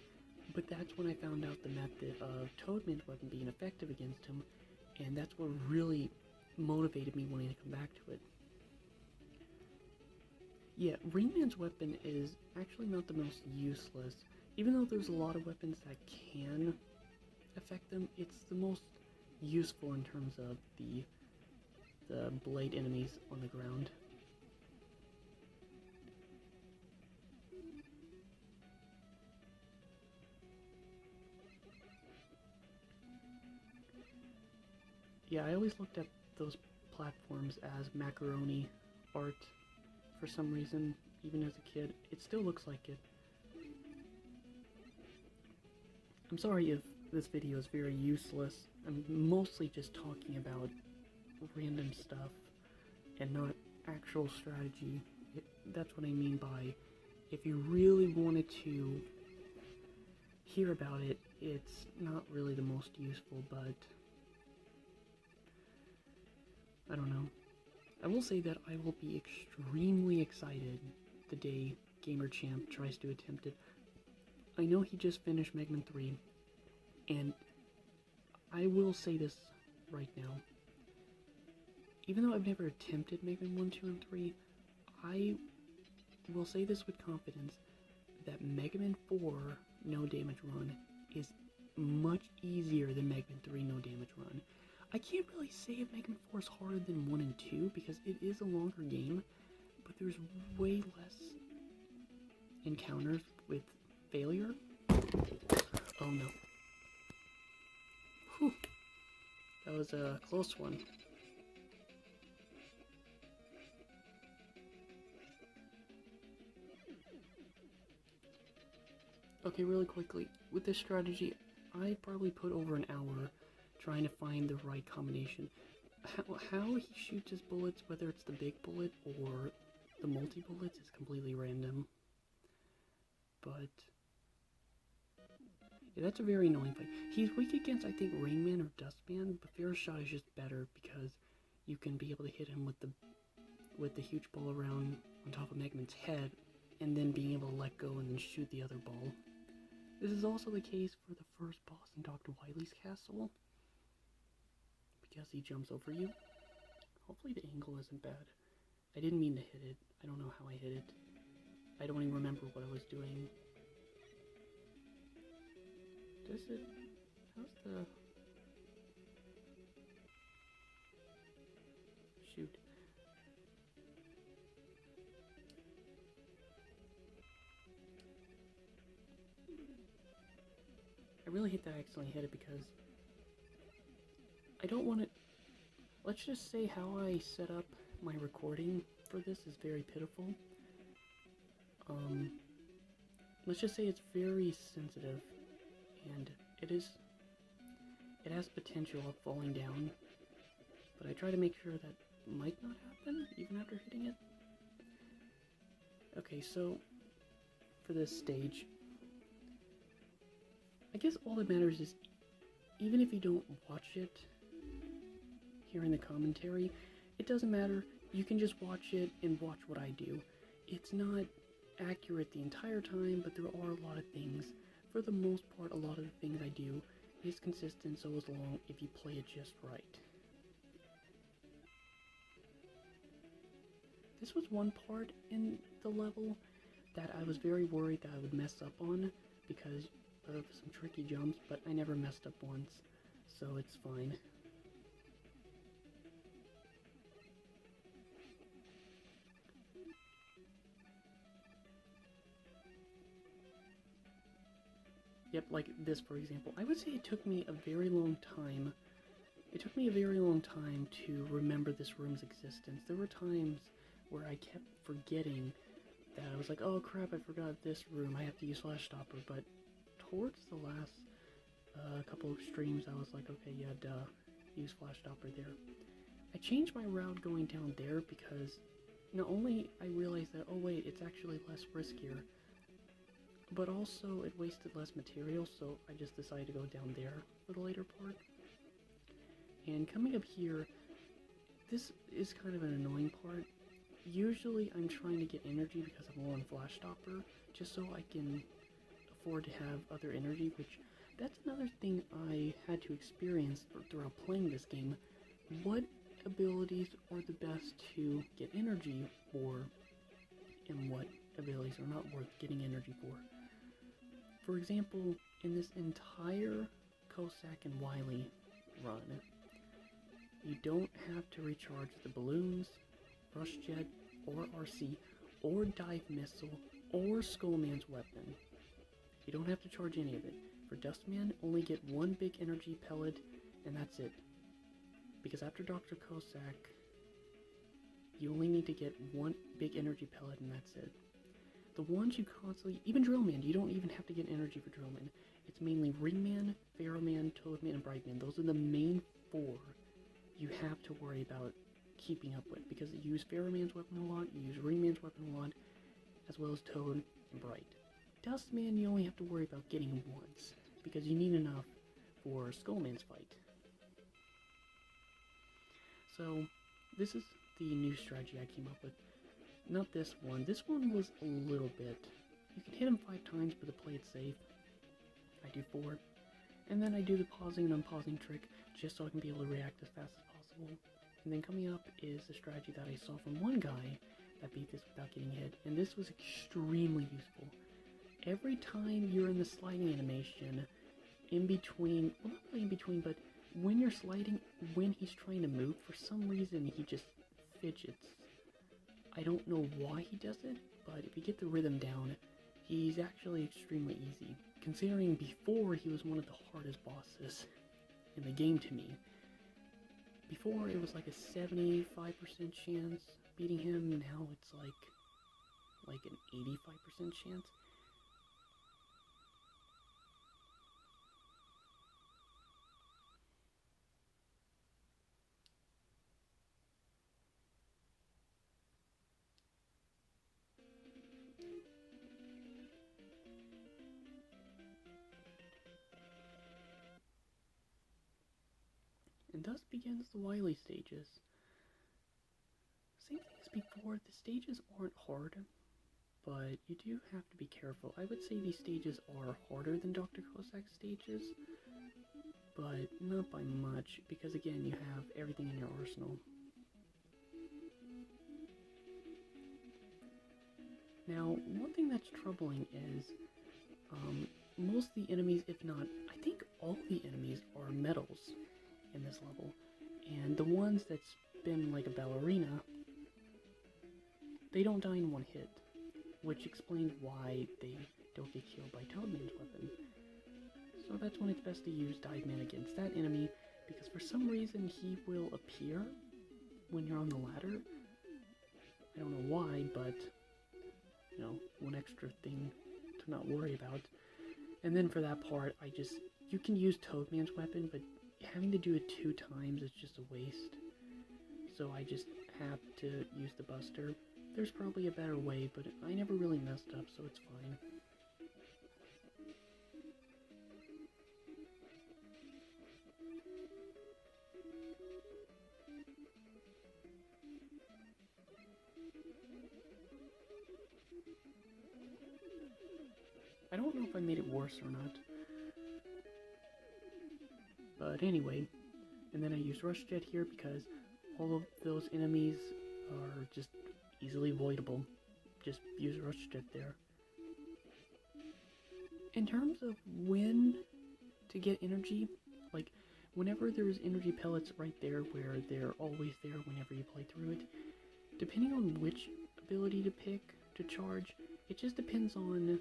But that's when I found out the method of Toadman's weapon being effective against him, and that's what really motivated me wanting to come back to it. Yeah, Rayman's weapon is actually not the most useless. Even though there's a lot of weapons that can affect them, it's the most useful in terms of the blade enemies on the ground. Yeah, I always looked at those platforms as macaroni art for some reason, even as a kid. It still looks like it. I'm sorry if this video is very useless. I'm mostly just talking about random stuff and not actual strategy. That's what I mean by, if you really wanted to hear about it, it's not really the most useful, but I don't know. I will say that I will be extremely excited the day Gamer Champ tries to attempt it. I know he just finished Mega Man 3, and I will say this right now. Even though I've never attempted Mega Man 1, 2, and 3, I will say this with confidence that Mega Man 4 No Damage Run is much easier than Mega Man 3 No Damage Run. I can't really say if Mega Man 4 is harder than 1 and 2 because it is a longer game, but there's way less encounters with failure. Oh no. Whew. That was a close one. Okay, really quickly, with this strategy, I probably put over an hour trying to find the right combination. How he shoots his bullets, whether it's the big bullet or the multi-bullets, is completely random. But yeah, that's a very annoying fight. He's weak against, I think, Rayman or Dustman, but Pharaoh's shot is just better because you can be able to hit him with the huge ball around on top of Mega Man's head, and then being able to let go and then shoot the other ball. This is also the case for the first boss in Dr. Wily's castle, because he jumps over you. Hopefully the angle isn't bad. I didn't mean to hit it. I don't know how I hit it. I don't even remember what I was doing. Does it... How's the... Shoot. I really hate that I accidentally hit it because I don't want to... Let's just say how I set up my recording for this is very pitiful. Let's just say it's very sensitive, and it has potential of falling down, but I try to make sure that might not happen, even after hitting it. Okay, so, for this stage, I guess all that matters is, even if you don't watch it here in the commentary, it doesn't matter. You can just watch it and watch what I do. It's not accurate the entire time, but there are a lot of things. For the most part, a lot of the things I do is consistent, so as long if you play it just right. This was one part in the level that I was very worried that I would mess up on because of some tricky jumps, but I never messed up once, so it's fine. Yep, like this for example. I would say it took me a very long time. It took me a very long time to remember this room's existence. There were times where I kept forgetting that I was like, oh crap, I forgot this room, I have to use Flash Stopper, but towards the last couple of streams, I was like, okay, yeah, duh, use Flash Stopper there. I changed my route going down there because not only I realized that, oh wait, it's actually less riskier, but also it wasted less material, so I just decided to go down there for the later part. And coming up here, this is kind of an annoying part. Usually I'm trying to get energy because I'm low on Flash Stopper, just so I can afford to have other energy, which that's another thing I had to experience throughout playing this game. What abilities are the best to get energy for, and what abilities are not worth getting energy for? For example, in this entire Cossack and Wily run, you don't have to recharge the balloons, Rush Jet, or RC, or Dive Missile, or Skullman's weapon. You don't have to charge any of it. For Dustman, only get one big energy pellet, and that's it. Because after Dr. Cossack, you only need to get one big energy pellet, and that's it. The ones you constantly, even Drillman, you don't even have to get energy for Drillman. It's mainly Ringman, Pharaohman, Toadman, and Brightman. Those are the main four you have to worry about keeping up with, because you use Pharaohman's weapon a lot, you use Ringman's weapon a lot, as well as Toad and Bright. Dustman you only have to worry about getting once, because you need enough for Skullman's fight. So, this is the new strategy I came up with. Not this one. This one was a little bit. You can hit him 5 times, but to play it safe, I do 4. And then I do the pausing and unpausing trick, just so I can be able to react as fast as possible. And then coming up is the strategy that I saw from one guy that beat this without getting hit, and this was extremely useful. Every time you're in the sliding animation, in between, well not really in between, but when you're sliding, when he's trying to move, for some reason he just fidgets. I don't know why he does it, but if you get the rhythm down, he's actually extremely easy. Considering before he was one of the hardest bosses in the game to me. Before it was like a 75% chance beating him, now it's like an 85% chance. And thus begins the Wily stages. Same thing as before, the stages aren't hard, but you do have to be careful. I would say these stages are harder than Dr. Cossack's stages, but not by much, because again, you have everything in your arsenal. Now, one thing that's troubling is, most of the enemies, if not, I think all the enemies are metals in this level, and the ones that spin like a ballerina, they don't die in one hit, which explains why they don't get killed by Toadman's weapon. So that's when it's best to use Dive Man against that enemy, because for some reason he will appear when you're on the ladder. I don't know why, but, you know, one extra thing to not worry about. And then for that part, you can use Toadman's weapon, but having to do it 2 times is just a waste. So I just have to use the Buster. There's probably a better way, but I never really messed up, so it's fine. I don't know if I made it worse or not. But anyway, and then I use Rush Jet here because all of those enemies are just easily avoidable. Just use Rush Jet there. In terms of when to get energy, like whenever there's energy pellets right there where they're always there whenever you play through it, depending on which ability to pick to charge, it just depends on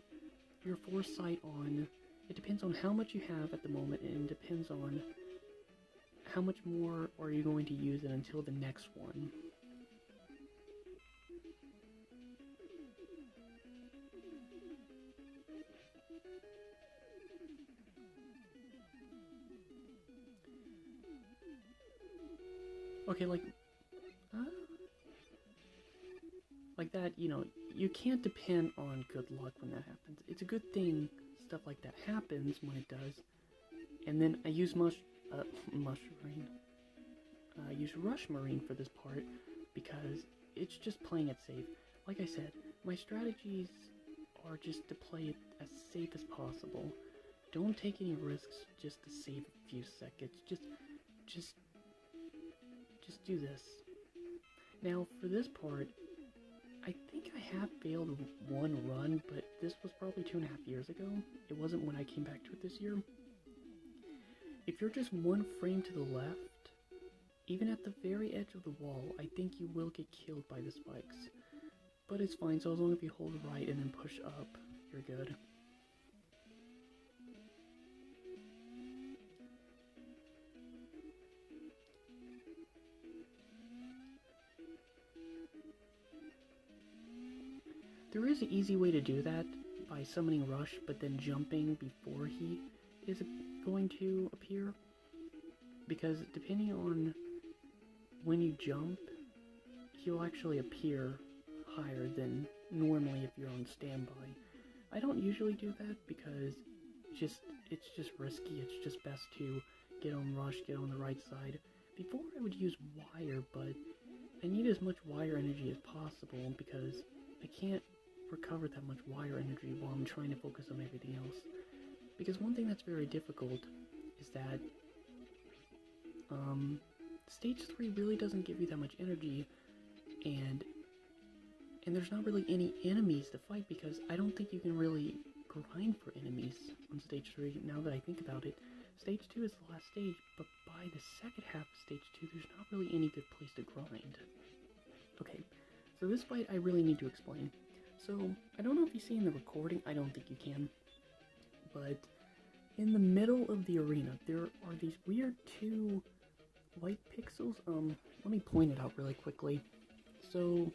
your foresight on, it depends on how much you have at the moment, and it depends on how much more are you going to use it until the next one? Okay, like that, you know, you can't depend on good luck when that happens. It's a good thing stuff like that happens when it does. And then I use I use Rush Marine for this part because it's just playing it safe. Like I said, my strategies are just to play it as safe as possible. Don't take any risks just to save a few seconds. Just do this. Now, for this part, I think I have failed one run, but this was probably 2.5 years ago. It wasn't when I came back to it this year. If you're just one frame to the left, even at the very edge of the wall, I think you will get killed by the spikes. But it's fine, so as long as you hold right and then push up, you're good. There is an easy way to do that by summoning Rush, but then jumping before he is going to appear. Because depending on when you jump, he'll actually appear higher than normally if you're on standby. I don't usually do that because it's just risky. It's just best to get on Rush, get on the right side. Before I would use wire, but I need as much wire energy as possible because I can't recover that much wire energy while I'm trying to focus on everything else. Because one thing that's very difficult is that Stage 3 really doesn't give you that much energy, and there's not really any enemies to fight because I don't think you can really grind for enemies on Stage 3 now that I think about it. Stage 2 is the last stage, but by the second half of Stage 2, there's not really any good place to grind. Okay, so this fight I really need to explain. So, I don't know if you see in the recording, I don't think you can, but in the middle of the arena, there are these weird two white pixels. Let me point it out really quickly. So,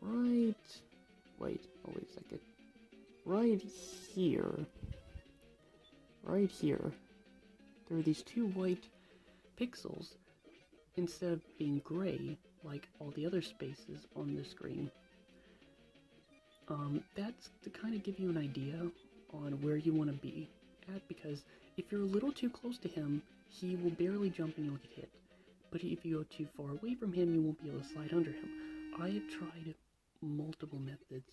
wait a second. Right here, there are these two white pixels instead of being gray like all the other spaces on the screen. That's to kind of give you an idea on where you want to be at, because if you're a little too close to him, he will barely jump and you'll get hit. But if you go too far away from him, you won't be able to slide under him. I have tried multiple methods,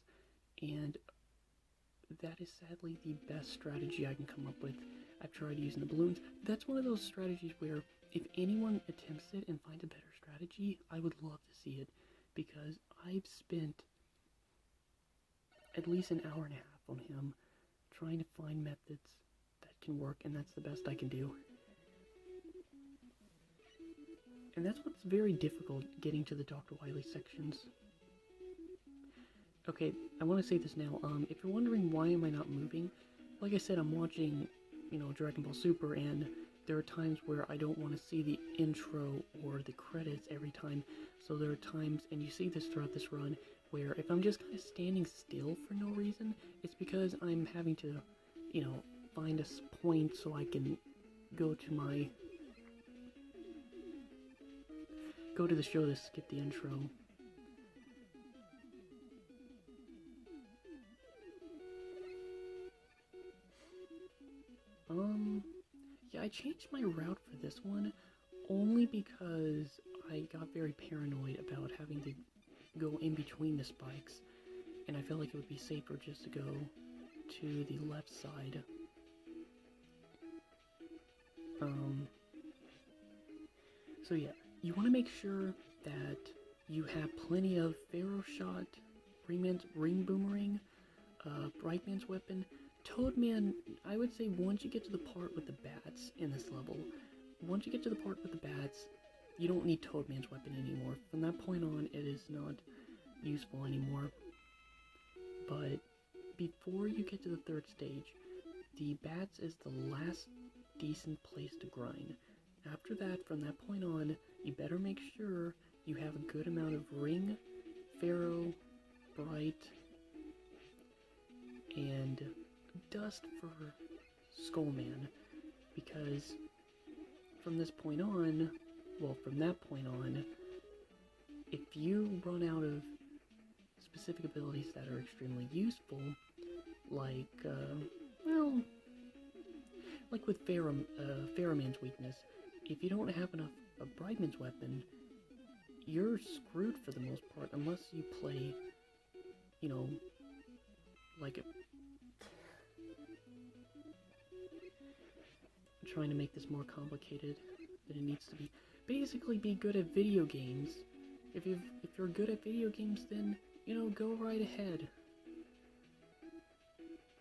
and that is sadly the best strategy I can come up with. I've tried using the balloons. That's one of those strategies where if anyone attempts it and finds a better strategy, I would love to see it, because I've spent at least an hour and a half on him trying to find methods that can work, and that's the best I can do. And that's what's very difficult, getting to the Dr. Wily sections. Okay, I want to say this now. If you're wondering why am I not moving, like I said, I'm watching, Dragon Ball Super, and there are times where I don't want to see the intro or the credits every time. So there are times, and you see this throughout this run, where if I'm just kind of standing still for no reason, it's because I'm having to, find a point so I can go to the show to skip the intro. Yeah, I changed my route for this one only because I got very paranoid about having to go in between the spikes, and I felt like it would be safer just to go to the left side. So yeah, you want to make sure that you have plenty of Pharaoh Shot, Rayman's Ring Boomerang, Brightman's Weapon. Toadman, I would say once you get to the part with the bats in this level, you don't need Toadman's Weapon anymore. From that point on, it is not useful anymore. But before you get to the third stage, the bats is the last decent place to grind. After that, from that point on, you better make sure you have a good amount of ring, pharaoh, bright, and dust for Skullman, because from this point on, well, from that point on, if you run out of specific abilities that are extremely useful, like, well, like with Pharaohman's weakness, if you don't have enough of Brightman's weapon, you're screwed for the most part, unless you play, you know, like I'm trying to make this more complicated than it needs to be. Basically, be good at video games. If you're good at video games, then, you know, go right ahead.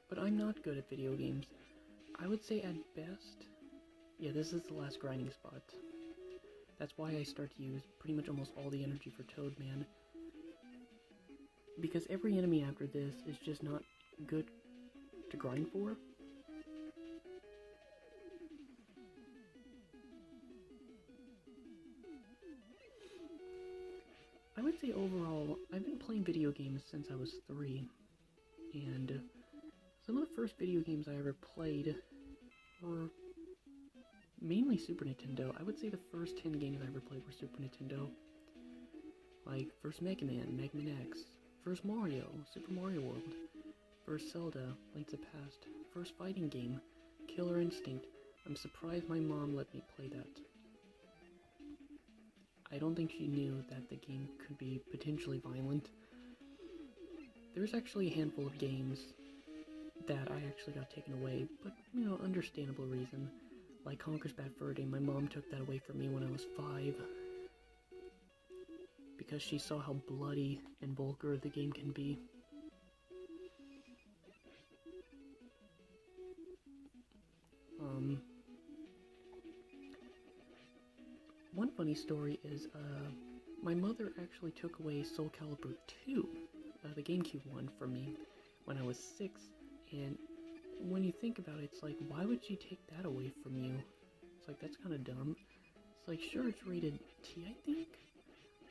But I'm not good at video games. I would say at best, yeah, this is the last grinding spot. That's why I start to use pretty much almost all the energy for Toadman. Because every enemy after this is just not good to grind for. I would say overall, I've been playing video games since I was 3, and some of the first video games I ever played were mainly Super Nintendo. I would say the first 10 games I ever played were Super Nintendo. Like, first Mega Man, Mega Man X, first Mario, Super Mario World, first Zelda, Link to the Past, first fighting game, Killer Instinct. I'm surprised my mom let me play that. I don't think she knew that the game could be potentially violent. There's actually a handful of games that I actually got taken away, but, you know, understandable reason. Like Conker's Bad Fur Day, my mom took that away from me when I was 5. Because she saw how bloody and vulgar the game can be. One funny story is, my mother actually took away Soul Calibur 2, the GameCube one, from me when I was 6, and when you think about it, it's like, why would she take that away from you? It's like, that's kind of dumb. It's like, sure, it's rated T, I think?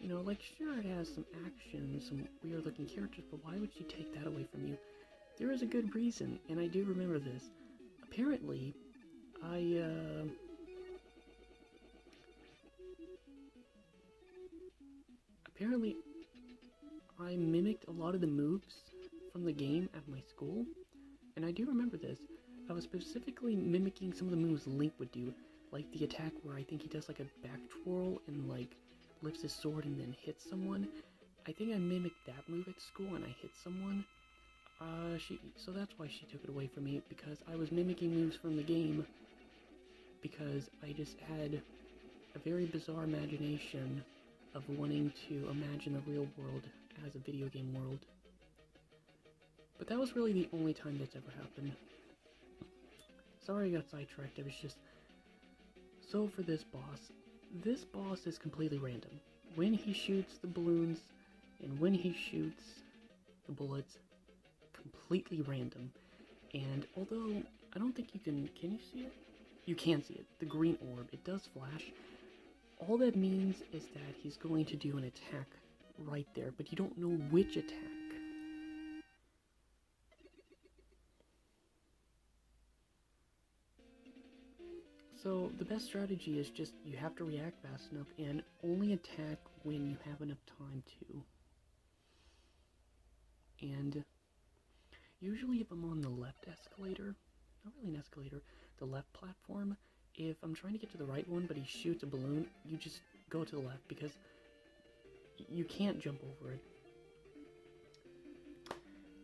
You know, like, sure, it has some action, some weird-looking characters, but why would she take that away from you? There is a good reason, and I do remember this. Apparently, I mimicked a lot of the moves from the game at my school, and I do remember this. I was specifically mimicking some of the moves Link would do, like the attack where I think he does like a back twirl and like lifts his sword and then hits someone. I think I mimicked that move at school and I hit someone. So that's why she took it away from me, because I was mimicking moves from the game, because I just had a very bizarre imagination of wanting to imagine the real world as a video game world. But that was really the only time that's ever happened. Sorry I got sidetracked, I was just... So for this boss is completely random. When he shoots the balloons, and when he shoots the bullets, completely random. And although, I don't think you can you see it? You can see it, the green orb, it does flash. All that means is that he's going to do an attack right there, but you don't know which attack. So the best strategy is just, you have to react fast enough and only attack when you have enough time to. And usually if I'm on the left escalator, not really an escalator, the left platform, if I'm trying to get to the right one but he shoots a balloon, you just go to the left because you can't jump over it.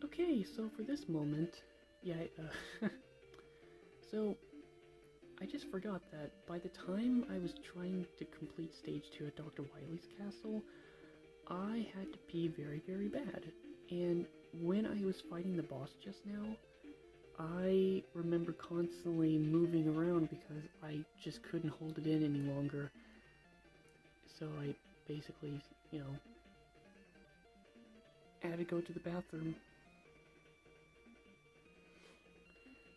Okay, so for this moment, yeah, so I just forgot that by the time I was trying to complete Stage 2 at Dr. Wily's castle, I had to pee very, very bad. And when I was fighting the boss just now, I remember constantly moving around because I just couldn't hold it in any longer. So I basically, you know, had to go to the bathroom.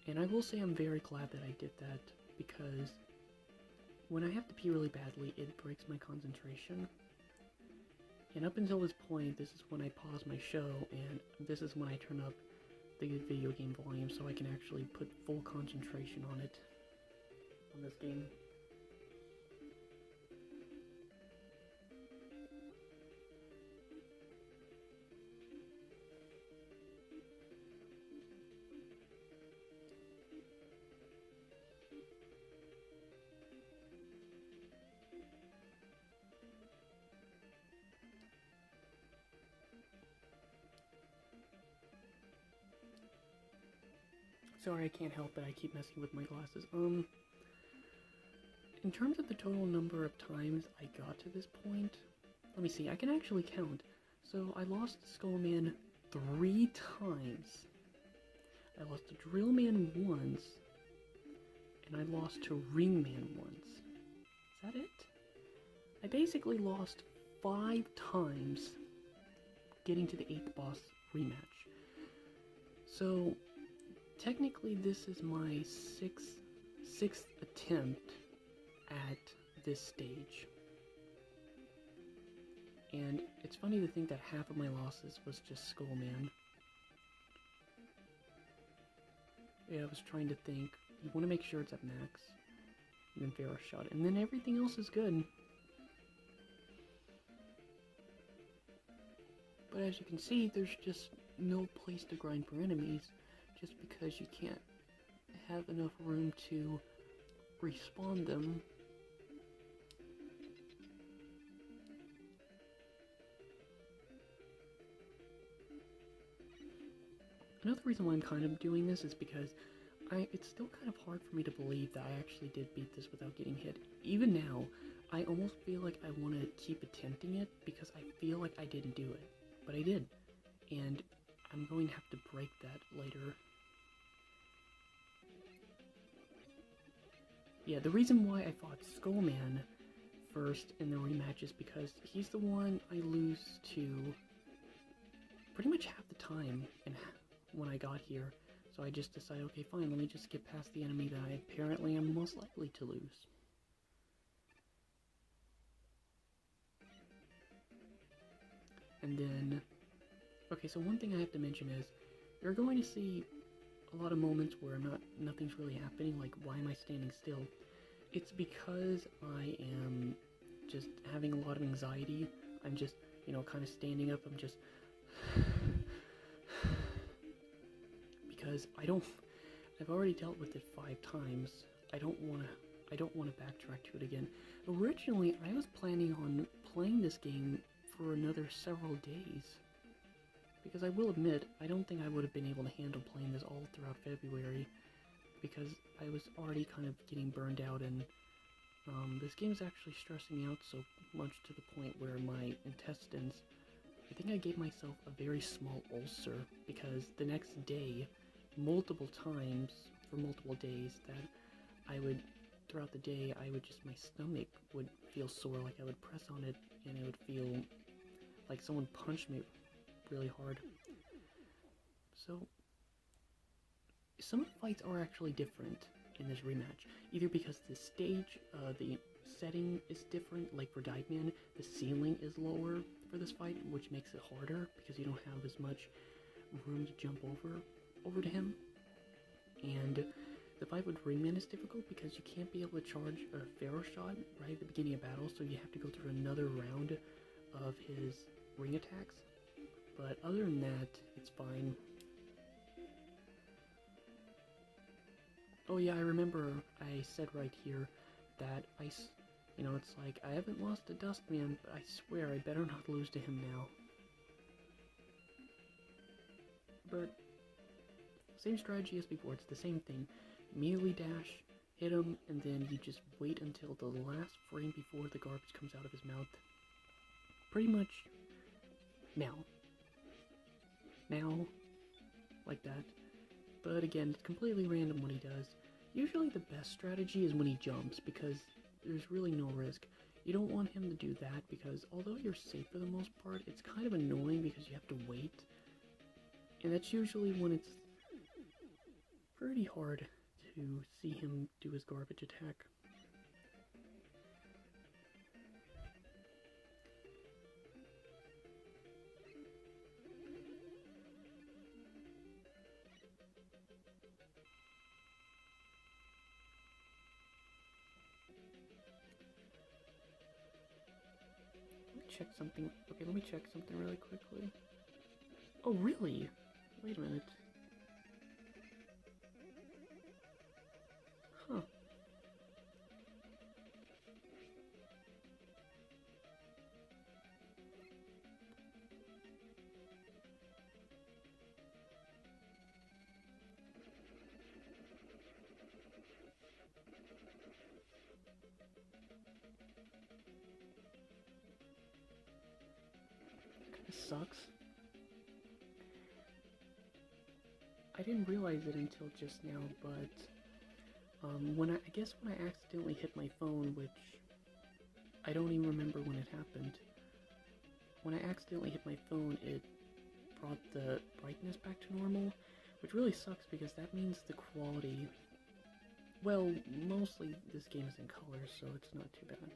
And I will say I'm very glad that I did that, because when I have to pee really badly, it breaks my concentration. And up until this point, this is when I pause my show, and this is when I turn up the video game volume so I can actually put full concentration on it, on this game. Sorry, I can't help it, I keep messing with my glasses. In terms of the total number of times I got to this point, let me see, I can actually count. So I lost Skullman 3 times. I lost to Drillman once, and I lost to Ringman once. Is that it? I basically lost 5 times getting to the 8th boss rematch. So technically this is my sixth attempt at this stage. And it's funny to think that half of my losses was just Skullman. Yeah, I was trying to think. You want to make sure it's at max. And then Pharaoh shot. And then everything else is good. But as you can see, there's just no place to grind for enemies. Just because you can't have enough room to respawn them. Another reason why I'm kind of doing this is because it's still kind of hard for me to believe that I actually did beat this without getting hit. Even now, I almost feel like I want to keep attempting it because I feel like I didn't do it. But I did. And I'm going to have to break that later. Yeah, the reason why I fought Skullman first in the rematch is because he's the one I lose to pretty much half the time when I got here. So I just decided, okay, fine, let me just get past the enemy that I apparently am most likely to lose. And then, okay, so one thing I have to mention is, you're going to see a lot of moments where nothing's really happening, like, why am I standing still? It's because I am just having a lot of anxiety. I'm just, kind of standing up, I'm just... because I've already dealt with it 5 times. I don't want to backtrack to it again. Originally, I was planning on playing this game for another several days. Because I will admit, I don't think I would have been able to handle playing this all throughout February. Because I was already kind of getting burned out, and this game is actually stressing me out so much to the point where my intestines, I think I gave myself a very small ulcer, because the next day, multiple times, for multiple days, that I would, throughout the day, my stomach would feel sore, like I would press on it, and it would feel like someone punched me really hard. So, some of the fights are actually different in this rematch, either because the stage, the setting is different, like for Toadman, the ceiling is lower for this fight, which makes it harder, because you don't have as much room to jump over to him. And the fight with Rayman is difficult because you can't be able to charge a pharaoh shot right at the beginning of battle, so you have to go through another round of his ring attacks. But other than that, it's fine. Oh yeah, I remember I said right here that it's like, I haven't lost to Dustman, but I swear I better not lose to him now. But, same strategy as before, it's the same thing. Immediately dash, hit him, and then you just wait until the last frame before the garbage comes out of his mouth. Pretty much, now, like that. But again, it's completely random what he does. Usually the best strategy is when he jumps, because there's really no risk. You don't want him to do that, because although you're safe for the most part, it's kind of annoying because you have to wait. And that's usually when it's pretty hard to see him do his garbage attack. check something. Okay, let me check something really quickly. Oh, really? Wait a minute. Huh. Kinda sucks. I didn't realize it until just now, but I guess when I accidentally hit my phone, which I don't even remember when it happened. When I accidentally hit my phone, it brought the brightness back to normal, which really sucks because that means the quality. Well, mostly this game is in color, so it's not too bad.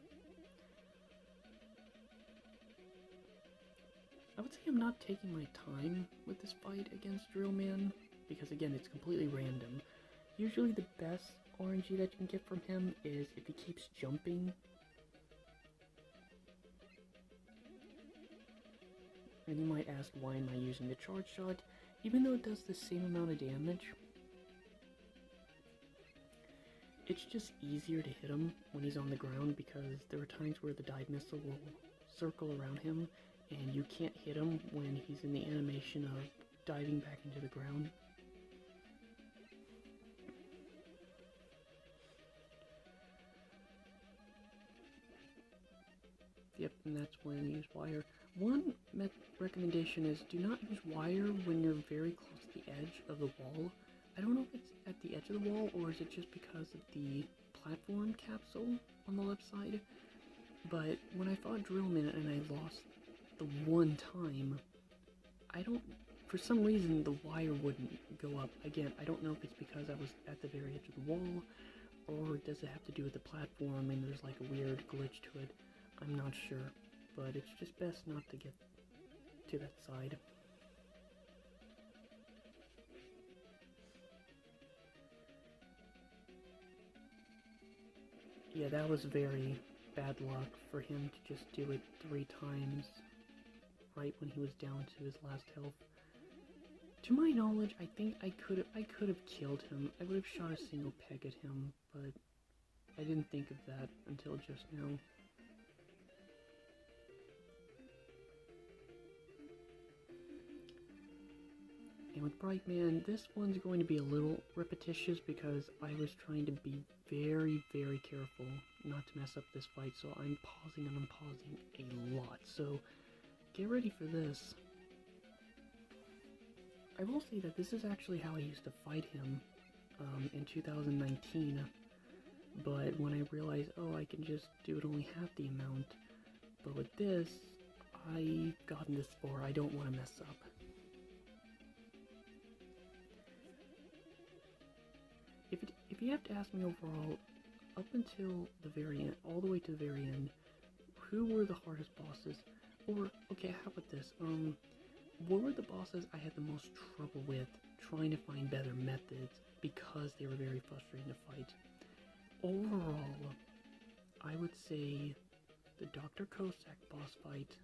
I would say I'm not taking my time with this fight against Drillman, because again, it's completely random. Usually the best RNG that you can get from him is if he keeps jumping. And you might ask, why am I using the charge shot? Even though it does the same amount of damage, it's just easier to hit him when he's on the ground, because there are times where the dive missile will circle around him and you can't hit him when he's in the animation of diving back into the ground. Yep, and that's when you use wire. One recommendation is do not use wire when you're very close to the edge of the wall. I don't know if it's at the edge of the wall or is it just because of the platform capsule on the left side. But when I fought Drillman and I lost the one time, for some reason the wire wouldn't go up. Again, I don't know if it's because I was at the very edge of the wall, or does it have to do with the platform and there's like a weird glitch to it. I'm not sure, but it's just best not to get to that side. Yeah, that was very bad luck for him to just do it 3 times right when he was down to his last health. To my knowledge, I think I could have killed him. I would have shot a single peg at him, but I didn't think of that until just now. And with Brightman, this one's going to be a little repetitious because I was trying to be very, very careful not to mess up this fight, so I'm pausing and unpausing a lot, so get ready for this. I will say that this is actually how I used to fight him in 2019, but when I realized, oh, I can just do it only half the amount, but with this, I've gotten this far, I don't want to mess up. If you have to ask me overall, up until the very end, all the way to the very end, who were the hardest bosses? Or, okay, how about this? What were the bosses I had the most trouble with trying to find better methods because they were very frustrating to fight? Overall, I would say the Dr. Cossack boss fight,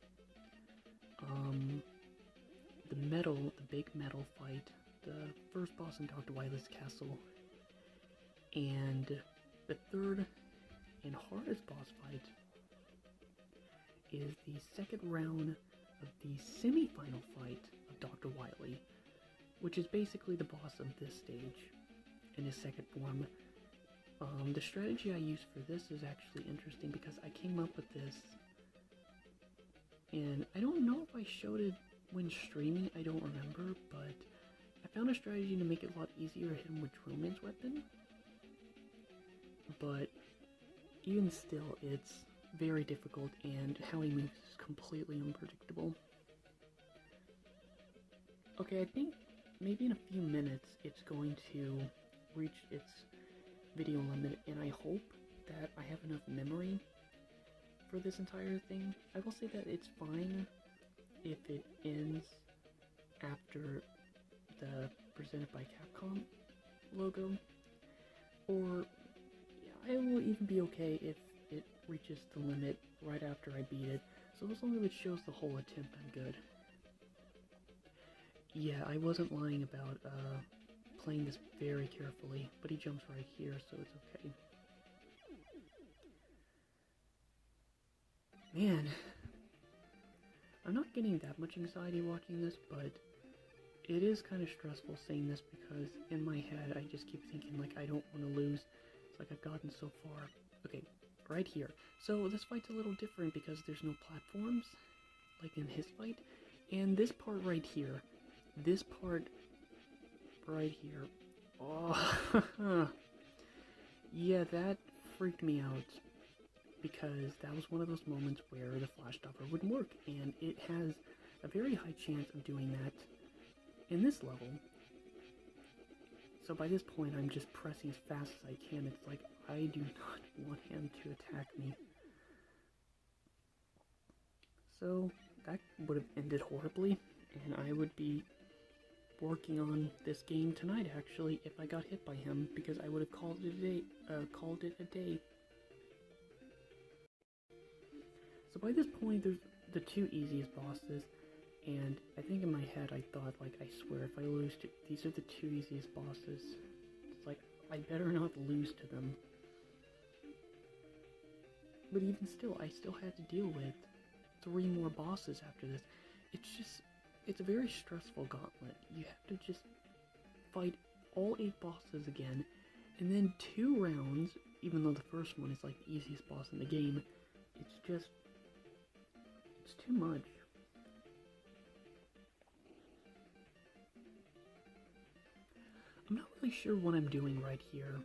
the big metal fight, the first boss in Dr. Wily's castle, and the third and hardest boss fight is the second round of the semi-final fight of Dr. Wily, which is basically the boss of this stage in his second form. The strategy I used for this is actually interesting because I came up with this, and I don't know if I showed it when streaming, I don't remember, but I found a strategy to make it a lot easier to hit him with Drillman's weapon. But even still, it's very difficult, and how he moves is completely unpredictable. Okay, I think maybe in a few minutes it's going to reach its video limit, and I hope that I have enough memory for this entire thing. I will say that it's fine if it ends after the presented by Capcom logo, or I will even be okay if it reaches the limit right after I beat it. so as long as it shows the whole attempt, I'm good. Yeah, I wasn't lying about playing this very carefully, but he jumps right here, so it's okay. Man, I'm not getting that much anxiety watching this, but it is kind of stressful saying this because in my head I just keep thinking like I don't want to lose. It's like I've gotten so far. Okay, right here. So this fight's a little different because there's no platforms like in his fight. And this part right here, oh, yeah, that freaked me out because that was one of those moments where the flash stopper wouldn't work, and it has a very high chance of doing that in this level. So by this point, I'm just pressing as fast as I can. It's like, I do not want him to attack me. So that would have ended horribly, and I would be working on this game tonight, actually, if I got hit by him, because I would have called it a day. So by this point, there's the two easiest bosses, and I think in my head I thought, like, I swear, if I lose to these are the two easiest bosses. It's like, I better not lose to them. But even still, I still had to deal with 3 more bosses after this. It's a very stressful gauntlet. You have to just fight all 8 bosses again, and then 2 rounds, even though the first one is like the easiest boss in the game, it's too much. I'm not really sure what I'm doing right here.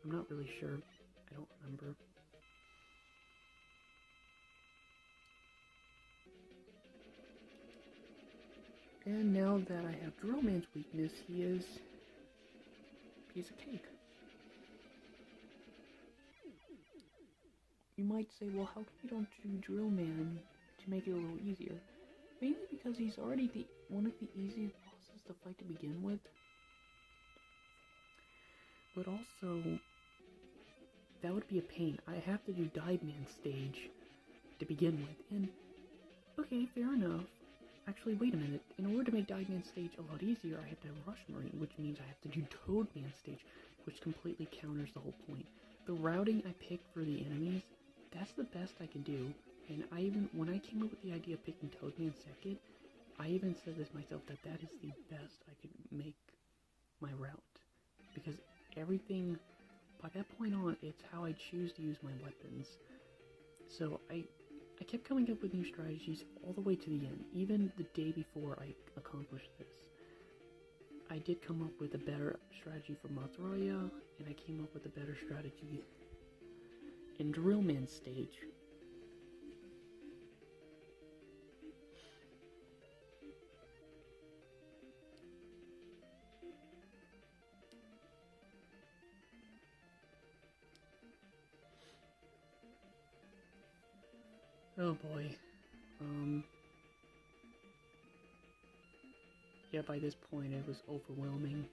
I'm not really sure. I don't remember. And now that I have Drillman's weakness, he is a piece of cake. You might say, well, how come you don't do Drillman to make it a little easier? Mainly because he's already one of the easiest bosses to fight to begin with. But also, that would be a pain. I have to do Toadman Stage to begin with. And, okay, fair enough. Actually, wait a minute. In order to make Toadman Stage a lot easier, I have to have Rush Marine, which means I have to do Toadman Stage, which completely counters the whole point. The routing I picked for the enemies, that's the best I can do. And when I came up with the idea of picking Toadman second, I even said this myself, that is the best I could make my route. Because everything, by that point on, it's how I choose to use my weapons. So I kept coming up with new strategies all the way to the end, even the day before I accomplished this. I did come up with a better strategy for Mazraya, and I came up with a better strategy in Rayman Stage. Oh boy. Yeah, by this point it was overwhelming,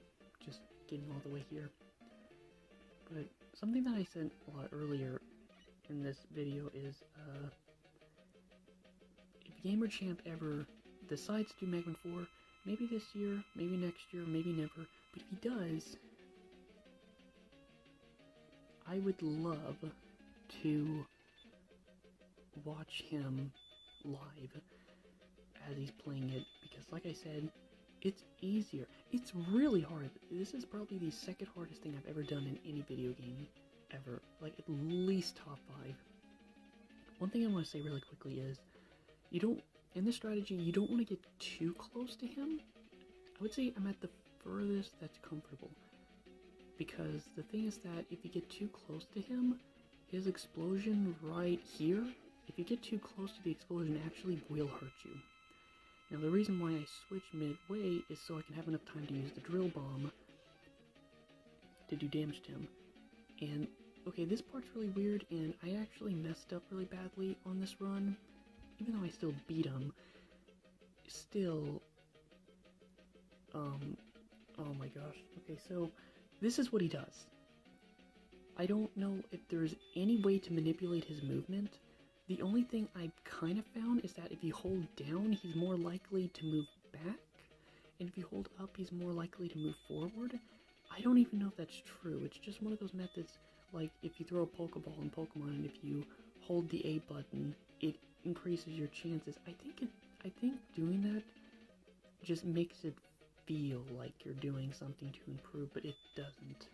just getting all the way here. But something that I said a lot earlier in this video is, if Gamer Champ ever decides to do Mega Man 4, maybe this year, maybe next year, maybe never, but if he does, I would love to watch him live as he's playing it, because like I said, it's easier. It's really hard. This is probably the second hardest thing I've ever done in any video game ever. Like, at least top 5. One thing I want to say really quickly is, in this strategy, you don't want to get too close to him. I would say I'm at the furthest that's comfortable. Because the thing is that if you get too close to him, his explosion right here, if you get too close to the explosion, it actually will hurt you. Now, the reason why I switched midway is so I can have enough time to use the drill bomb to do damage to him. And, okay, this part's really weird, and I actually messed up really badly on this run. Even though I still beat him, still, oh my gosh. Okay, so, this is what he does. I don't know if there's any way to manipulate his movement. The only thing I kind of found is that if you hold down, he's more likely to move back, and if you hold up, he's more likely to move forward. I don't even know if that's true. It's just one of those methods, like if you throw a Pokeball in Pokemon, and if you hold the A button, it increases your chances. I think doing that just makes it feel like you're doing something to improve, but it doesn't.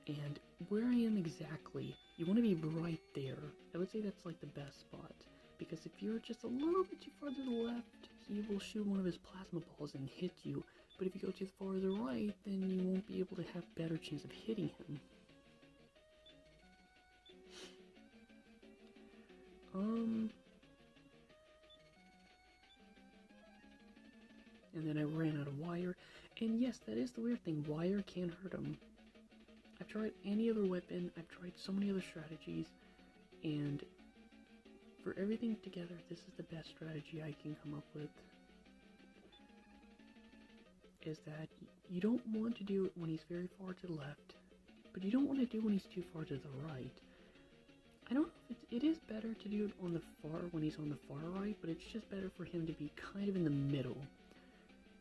And where I am exactly, you want to be right there. I would say that's like the best spot, because if you're just a little bit too far to the left, he will shoot one of his plasma balls and hit you. But if you go too far to the right, then you won't be able to have a better chance of hitting him. And then I ran out of wire. And yes, that is the weird thing. Wire can hurt him. I've tried any other weapon. I've tried so many other strategies. And for everything together, this is the best strategy I can come up with. Is that you don't want to do it when he's very far to the left, but you don't want to do it when he's too far to the right. I don't know if it is better to do it on the far when he's on the far right, but it's just better for him to be kind of in the middle.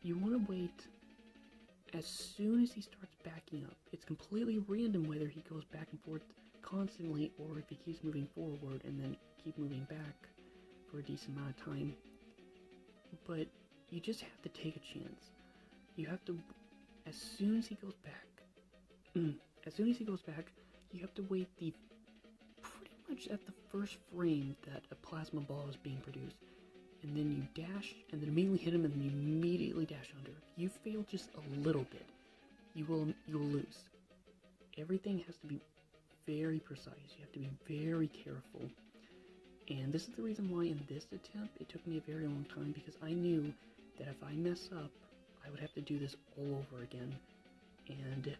You want to wait as soon as he starts backing up. It's completely random whether he goes back and forth constantly or if he keeps moving forward and then keep moving back for a decent amount of time. But you just have to take a chance. You have to, as soon as he goes back, you have to wait pretty much at the first frame that a plasma ball is being produced. And then you dash, and then immediately hit him, and then you immediately dash under. If you fail just a little bit, you'll lose. Everything has to be very precise. You have to be very careful. And this is the reason why in this attempt, it took me a very long time, because I knew that if I mess up, I would have to do this all over again. And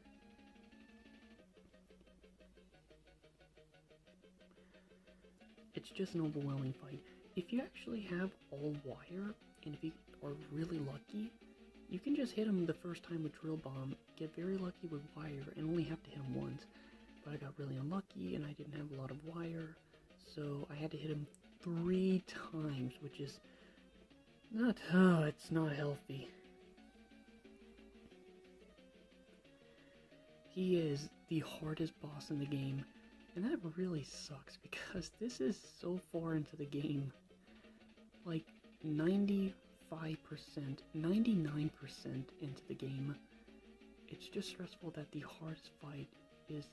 it's just an overwhelming fight. If you actually have all wire, and if you are really lucky, you can just hit him the first time with Drill Bomb, get very lucky with wire, and only have to hit him once. But I got really unlucky, and I didn't have a lot of wire, so I had to hit him 3 times, which is not, it's not healthy. He is the hardest boss in the game, and that really sucks, because this is so far into the game. Like 95%, 99% into the game. It's just stressful that the hardest fight is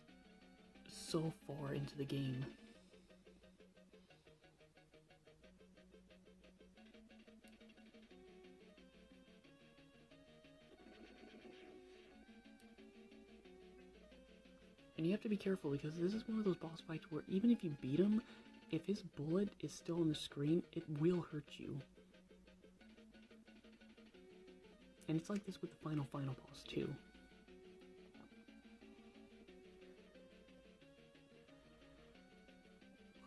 so far into the game. And you have to be careful, because this is one of those boss fights where even if you beat him, if his bullet is still on the screen, it will hurt you. And it's like this with the final boss too.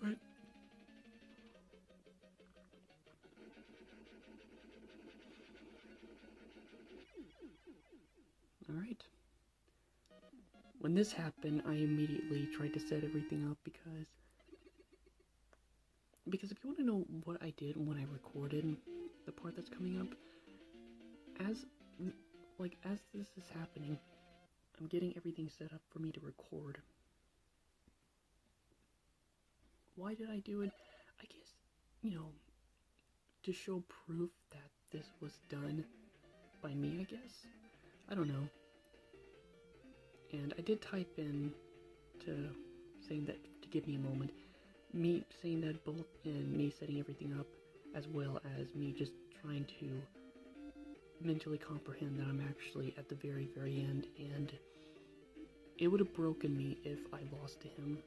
What? Alright. When this happened, I immediately tried to set everything up, because if you want to know what I did when I recorded the part that's coming up, as this is happening, I'm getting everything set up for me to record. Why did I do it? I guess, to show proof that this was done by me, I guess. I don't know. And I did type in to saying that, to give me a moment, me saying that both in me setting everything up, as well as me just trying to mentally comprehend that I'm actually at the very, very end, and it would have broken me if I lost to him.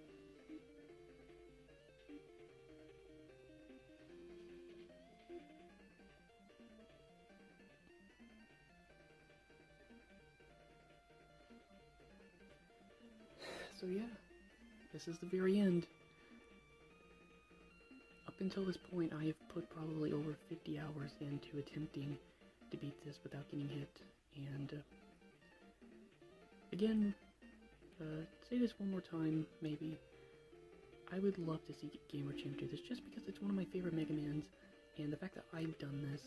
So yeah, this is the very end. Up until this point, I have put probably over 50 hours into attempting to beat this without getting hit. And again, say this one more time, maybe. I would love to see Gamer Champ do this, just because it's one of my favorite Mega Mans, and the fact that I've done this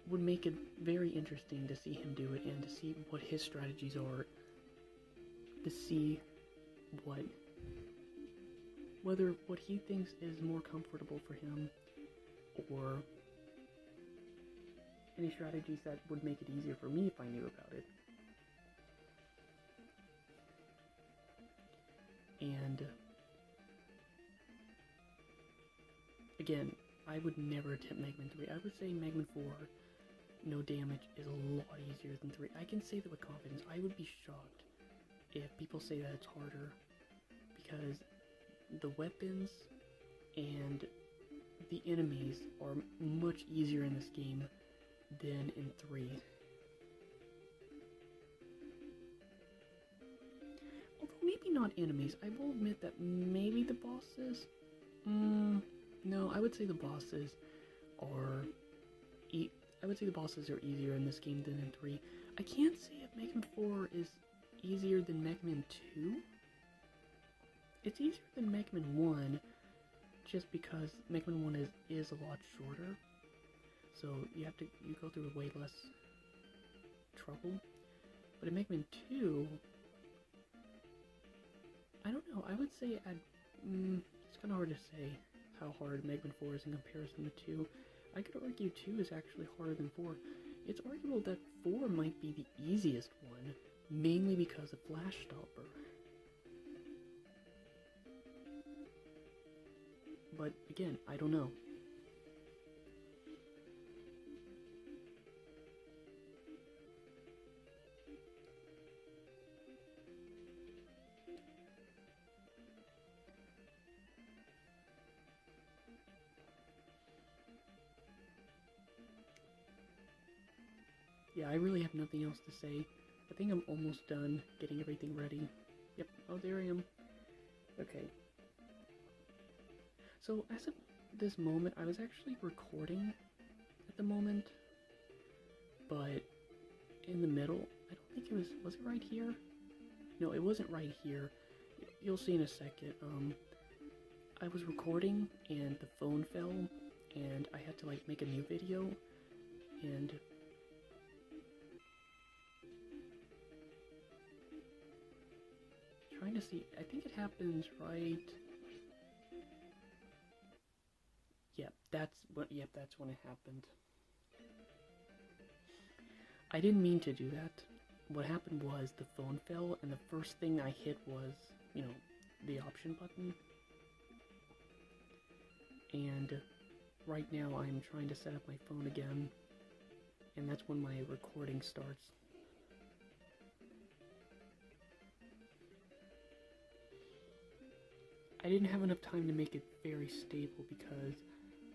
would make it very interesting to see him do it, and to see what his strategies are, to see whether what he thinks is more comfortable for him, or any strategies that would make it easier for me if I knew about it. And again, I would never attempt Mega Man 3. I would say Mega Man 4, no damage, is a lot easier than 3. I can say that with confidence. I would be shocked if people say that it's harder, because the weapons and the enemies are much easier in this game than in 3. Although maybe not enemies. I will admit that maybe the bosses... no, I would say the bosses are... I would say the bosses are easier in this game than in 3. I can't say if Mega Man 4 is easier than Mega Man 2. It's easier than Mega Man 1, just because Mega Man 1 is a lot shorter. So you go through way less trouble. But in Mega Man 2, I don't know, I would say it's kind of hard to say how hard Mega Man 4 is in comparison to 2. I could argue 2 is actually harder than 4. It's arguable that 4 might be the easiest one, mainly because of Flash Stopper. But again, I don't know. Yeah, I really have nothing else to say. I think I'm almost done getting everything ready. Yep, oh, there I am. Okay. So, as of this moment, I was actually recording at the moment, but in the middle, I don't think it was it right here? No, it wasn't right here. You'll see in a second. I was recording, and the phone fell, and I had to, like, make a new video, and... trying to see, I think it happens right... Yep, that's when it happened. I didn't mean to do that. What happened was the phone fell, and the first thing I hit was, the option button. And right now I'm trying to set up my phone again, and that's when my recording starts. I didn't have enough time to make it very stable because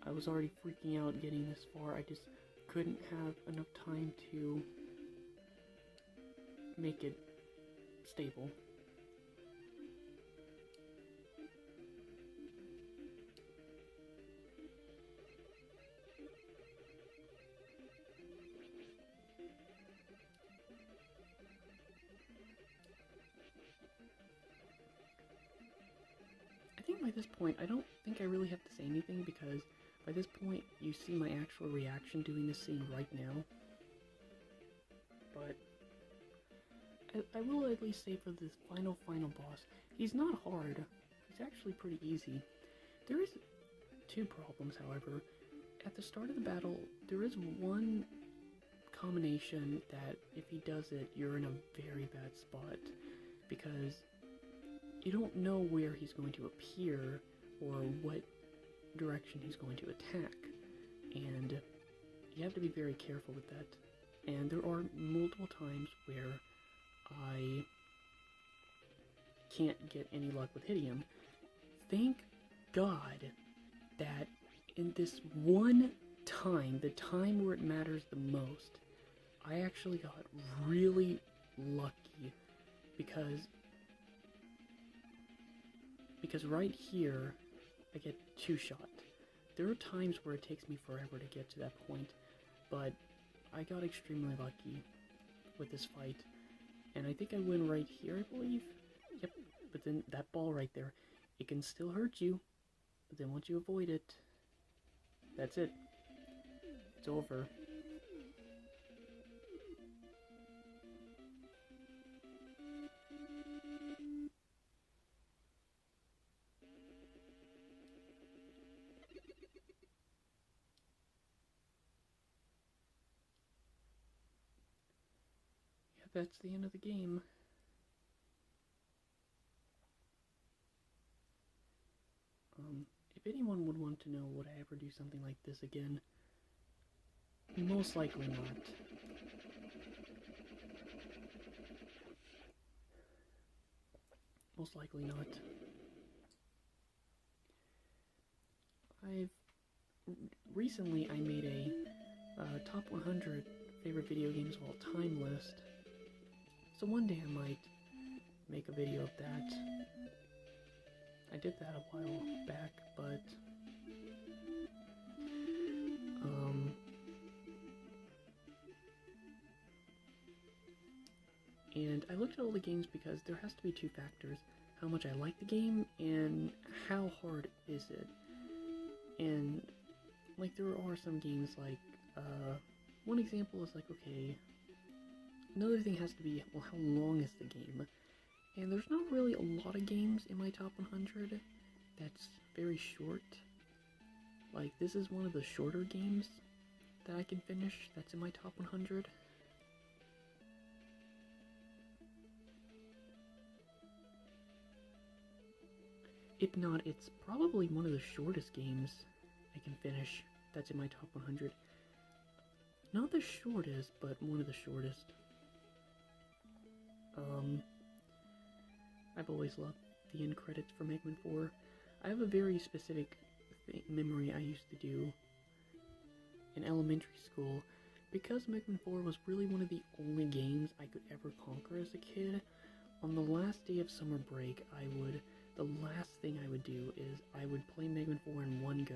I was already freaking out getting this far. I just couldn't have enough time to make it stable. I think by this point, I don't think I really have to say anything, because by this point, you see my actual reaction doing this scene right now. But I will at least say for this final boss, he's not hard. He's actually pretty easy. There is two problems, however. At the start of the battle, there is one combination that if he does it, you're in a very bad spot, because you don't know where he's going to appear or what direction he's going to attack, and you have to be very careful with that. And there are multiple times where I can't get any luck with hitting him. Thank God that in this one time, the time where it matters the most, I actually got really lucky, because right here, I get two shot. There are times where it takes me forever to get to that point, but I got extremely lucky with this fight, and I think I win right here, I believe. Yep, But then that ball right there, it can still hurt you. But then once you avoid it, that's it. It's over. Yeah, that's the end of the game. If anyone would want to know would I ever do something like this again, most likely not. Most likely not. Recently I made a top 100 favorite video games of all time list. So one day I might make a video of that. I did that a while back, but and I looked at all the games because there has to be two factors: how much I like the game and how hard is it. And like there are some games like one example is like, okay, another thing has to be, well, how long is the game? And there's not really a lot of games in my top 100 that's very short. Like, this is one of the shorter games that I can finish that's in my top 100. If not, it's probably one of the shortest games I can finish that's in my top 100. Not the shortest, but one of the shortest. I've always loved the end credits for Rayman 4. I have a very specific memory I used to do in elementary school. Because Rayman 4 was really one of the only games I could ever conquer as a kid, on the last day of summer break, the last thing I would do is I would play Rayman 4 in one go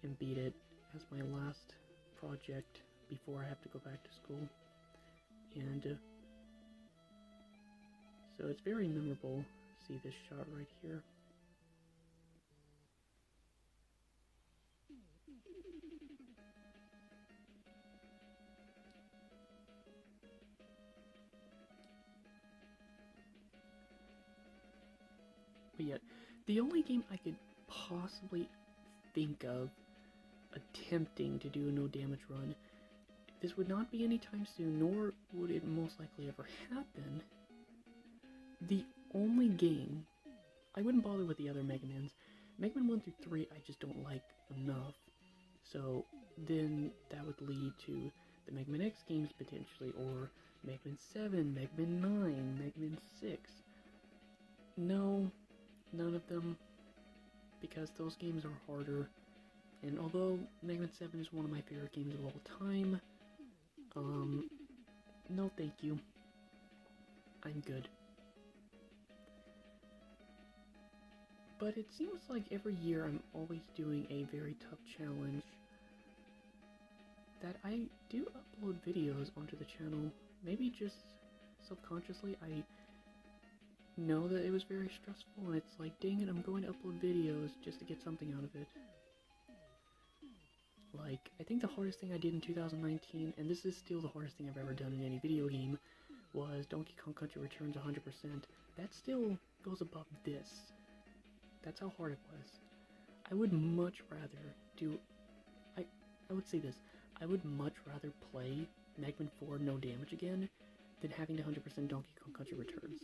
and beat it as my last project before I have to go back to school. And so it's very memorable. See this shot right here. But yet, the only game I could possibly think of attempting to do a no damage run, this would not be anytime soon, nor would it most likely ever happen. The only game, I wouldn't bother with the other Mega Mans. Mega Man 1 through 3 I just don't like enough. So then that would lead to the Mega Man X games potentially, or Mega Man 7, Mega Man 9, Mega Man 6. No, none of them, because those games are harder. And although Mega Man 7 is one of my favorite games of all time, no thank you. I'm good. But it seems like every year I'm always doing a very tough challenge that I do upload videos onto the channel. Maybe just subconsciously I know that it was very stressful and it's like, dang it, I'm going to upload videos just to get something out of it. Like, I think the hardest thing I did in 2019, and this is still the hardest thing I've ever done in any video game, was Donkey Kong Country Returns 100%. That still goes above this. That's how hard it was. I would much rather do... I would say this. I would much rather play Mega Man 4 no damage again than having to 100% Donkey Kong Country Returns.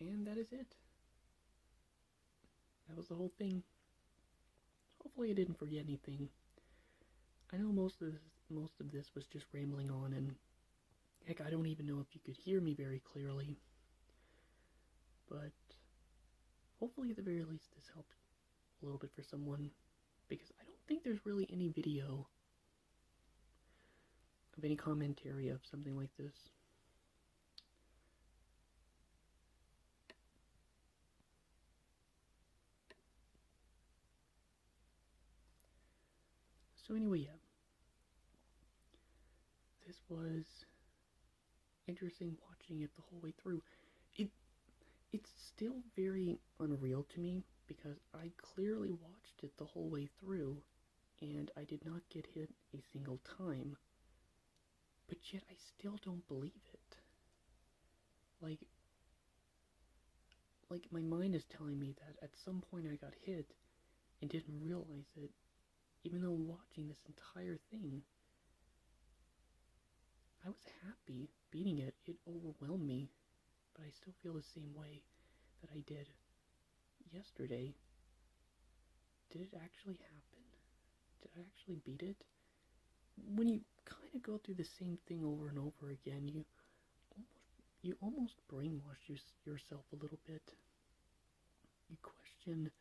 And that is it. That was the whole thing. Hopefully I didn't forget anything. I know most of this was just rambling on, and heck, I don't even know if you could hear me very clearly. But hopefully at the very least this helped a little bit for someone, because I don't think there's really any video of any commentary of something like this. So anyway, yeah, this was interesting watching it the whole way through. It's still very unreal to me because I clearly watched it the whole way through and I did not get hit a single time. But yet I still don't believe it. Like my mind is telling me that at some point I got hit and didn't realize it, even though watching this entire thing. I was happy beating it. It overwhelmed me, but I still feel the same way that I did yesterday. Did it actually happen? Did I actually beat it? When you kind of go through the same thing over and over again, you almost brainwash yourself a little bit. You question,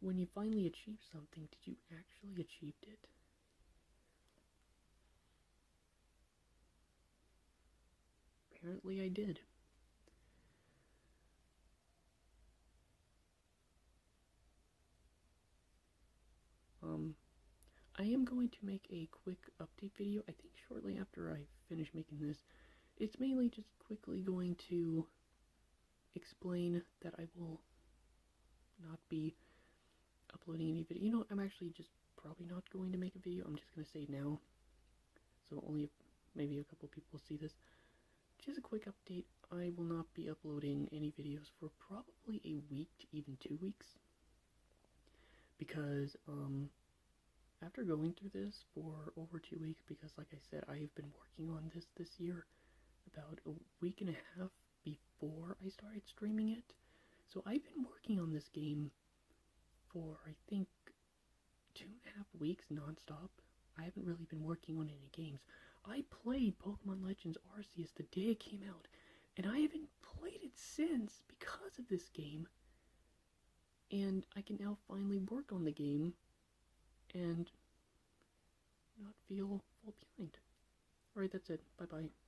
when you finally achieve something, did you actually achieve it? Apparently I did. I am going to make a quick update video, I think shortly after I finish making this. It's mainly just quickly going to explain that I will not be uploading any video. You know, I'm actually just probably not going to make a video. I'm just going to say it now, so only maybe a couple people see this. Just a quick update, I will not be uploading any videos for probably a week to even 2 weeks. Because, after going through this for over 2 weeks, because like I said, I have been working on this year about a week and a half before I started streaming it. So I've been working on this game for, I think, 2.5 weeks non-stop. I haven't really been working on any games. I played Pokemon Legends Arceus the day it came out, and I haven't played it since because of this game. And I can now finally work on the game and not feel fall behind. Alright, that's it. Bye-bye.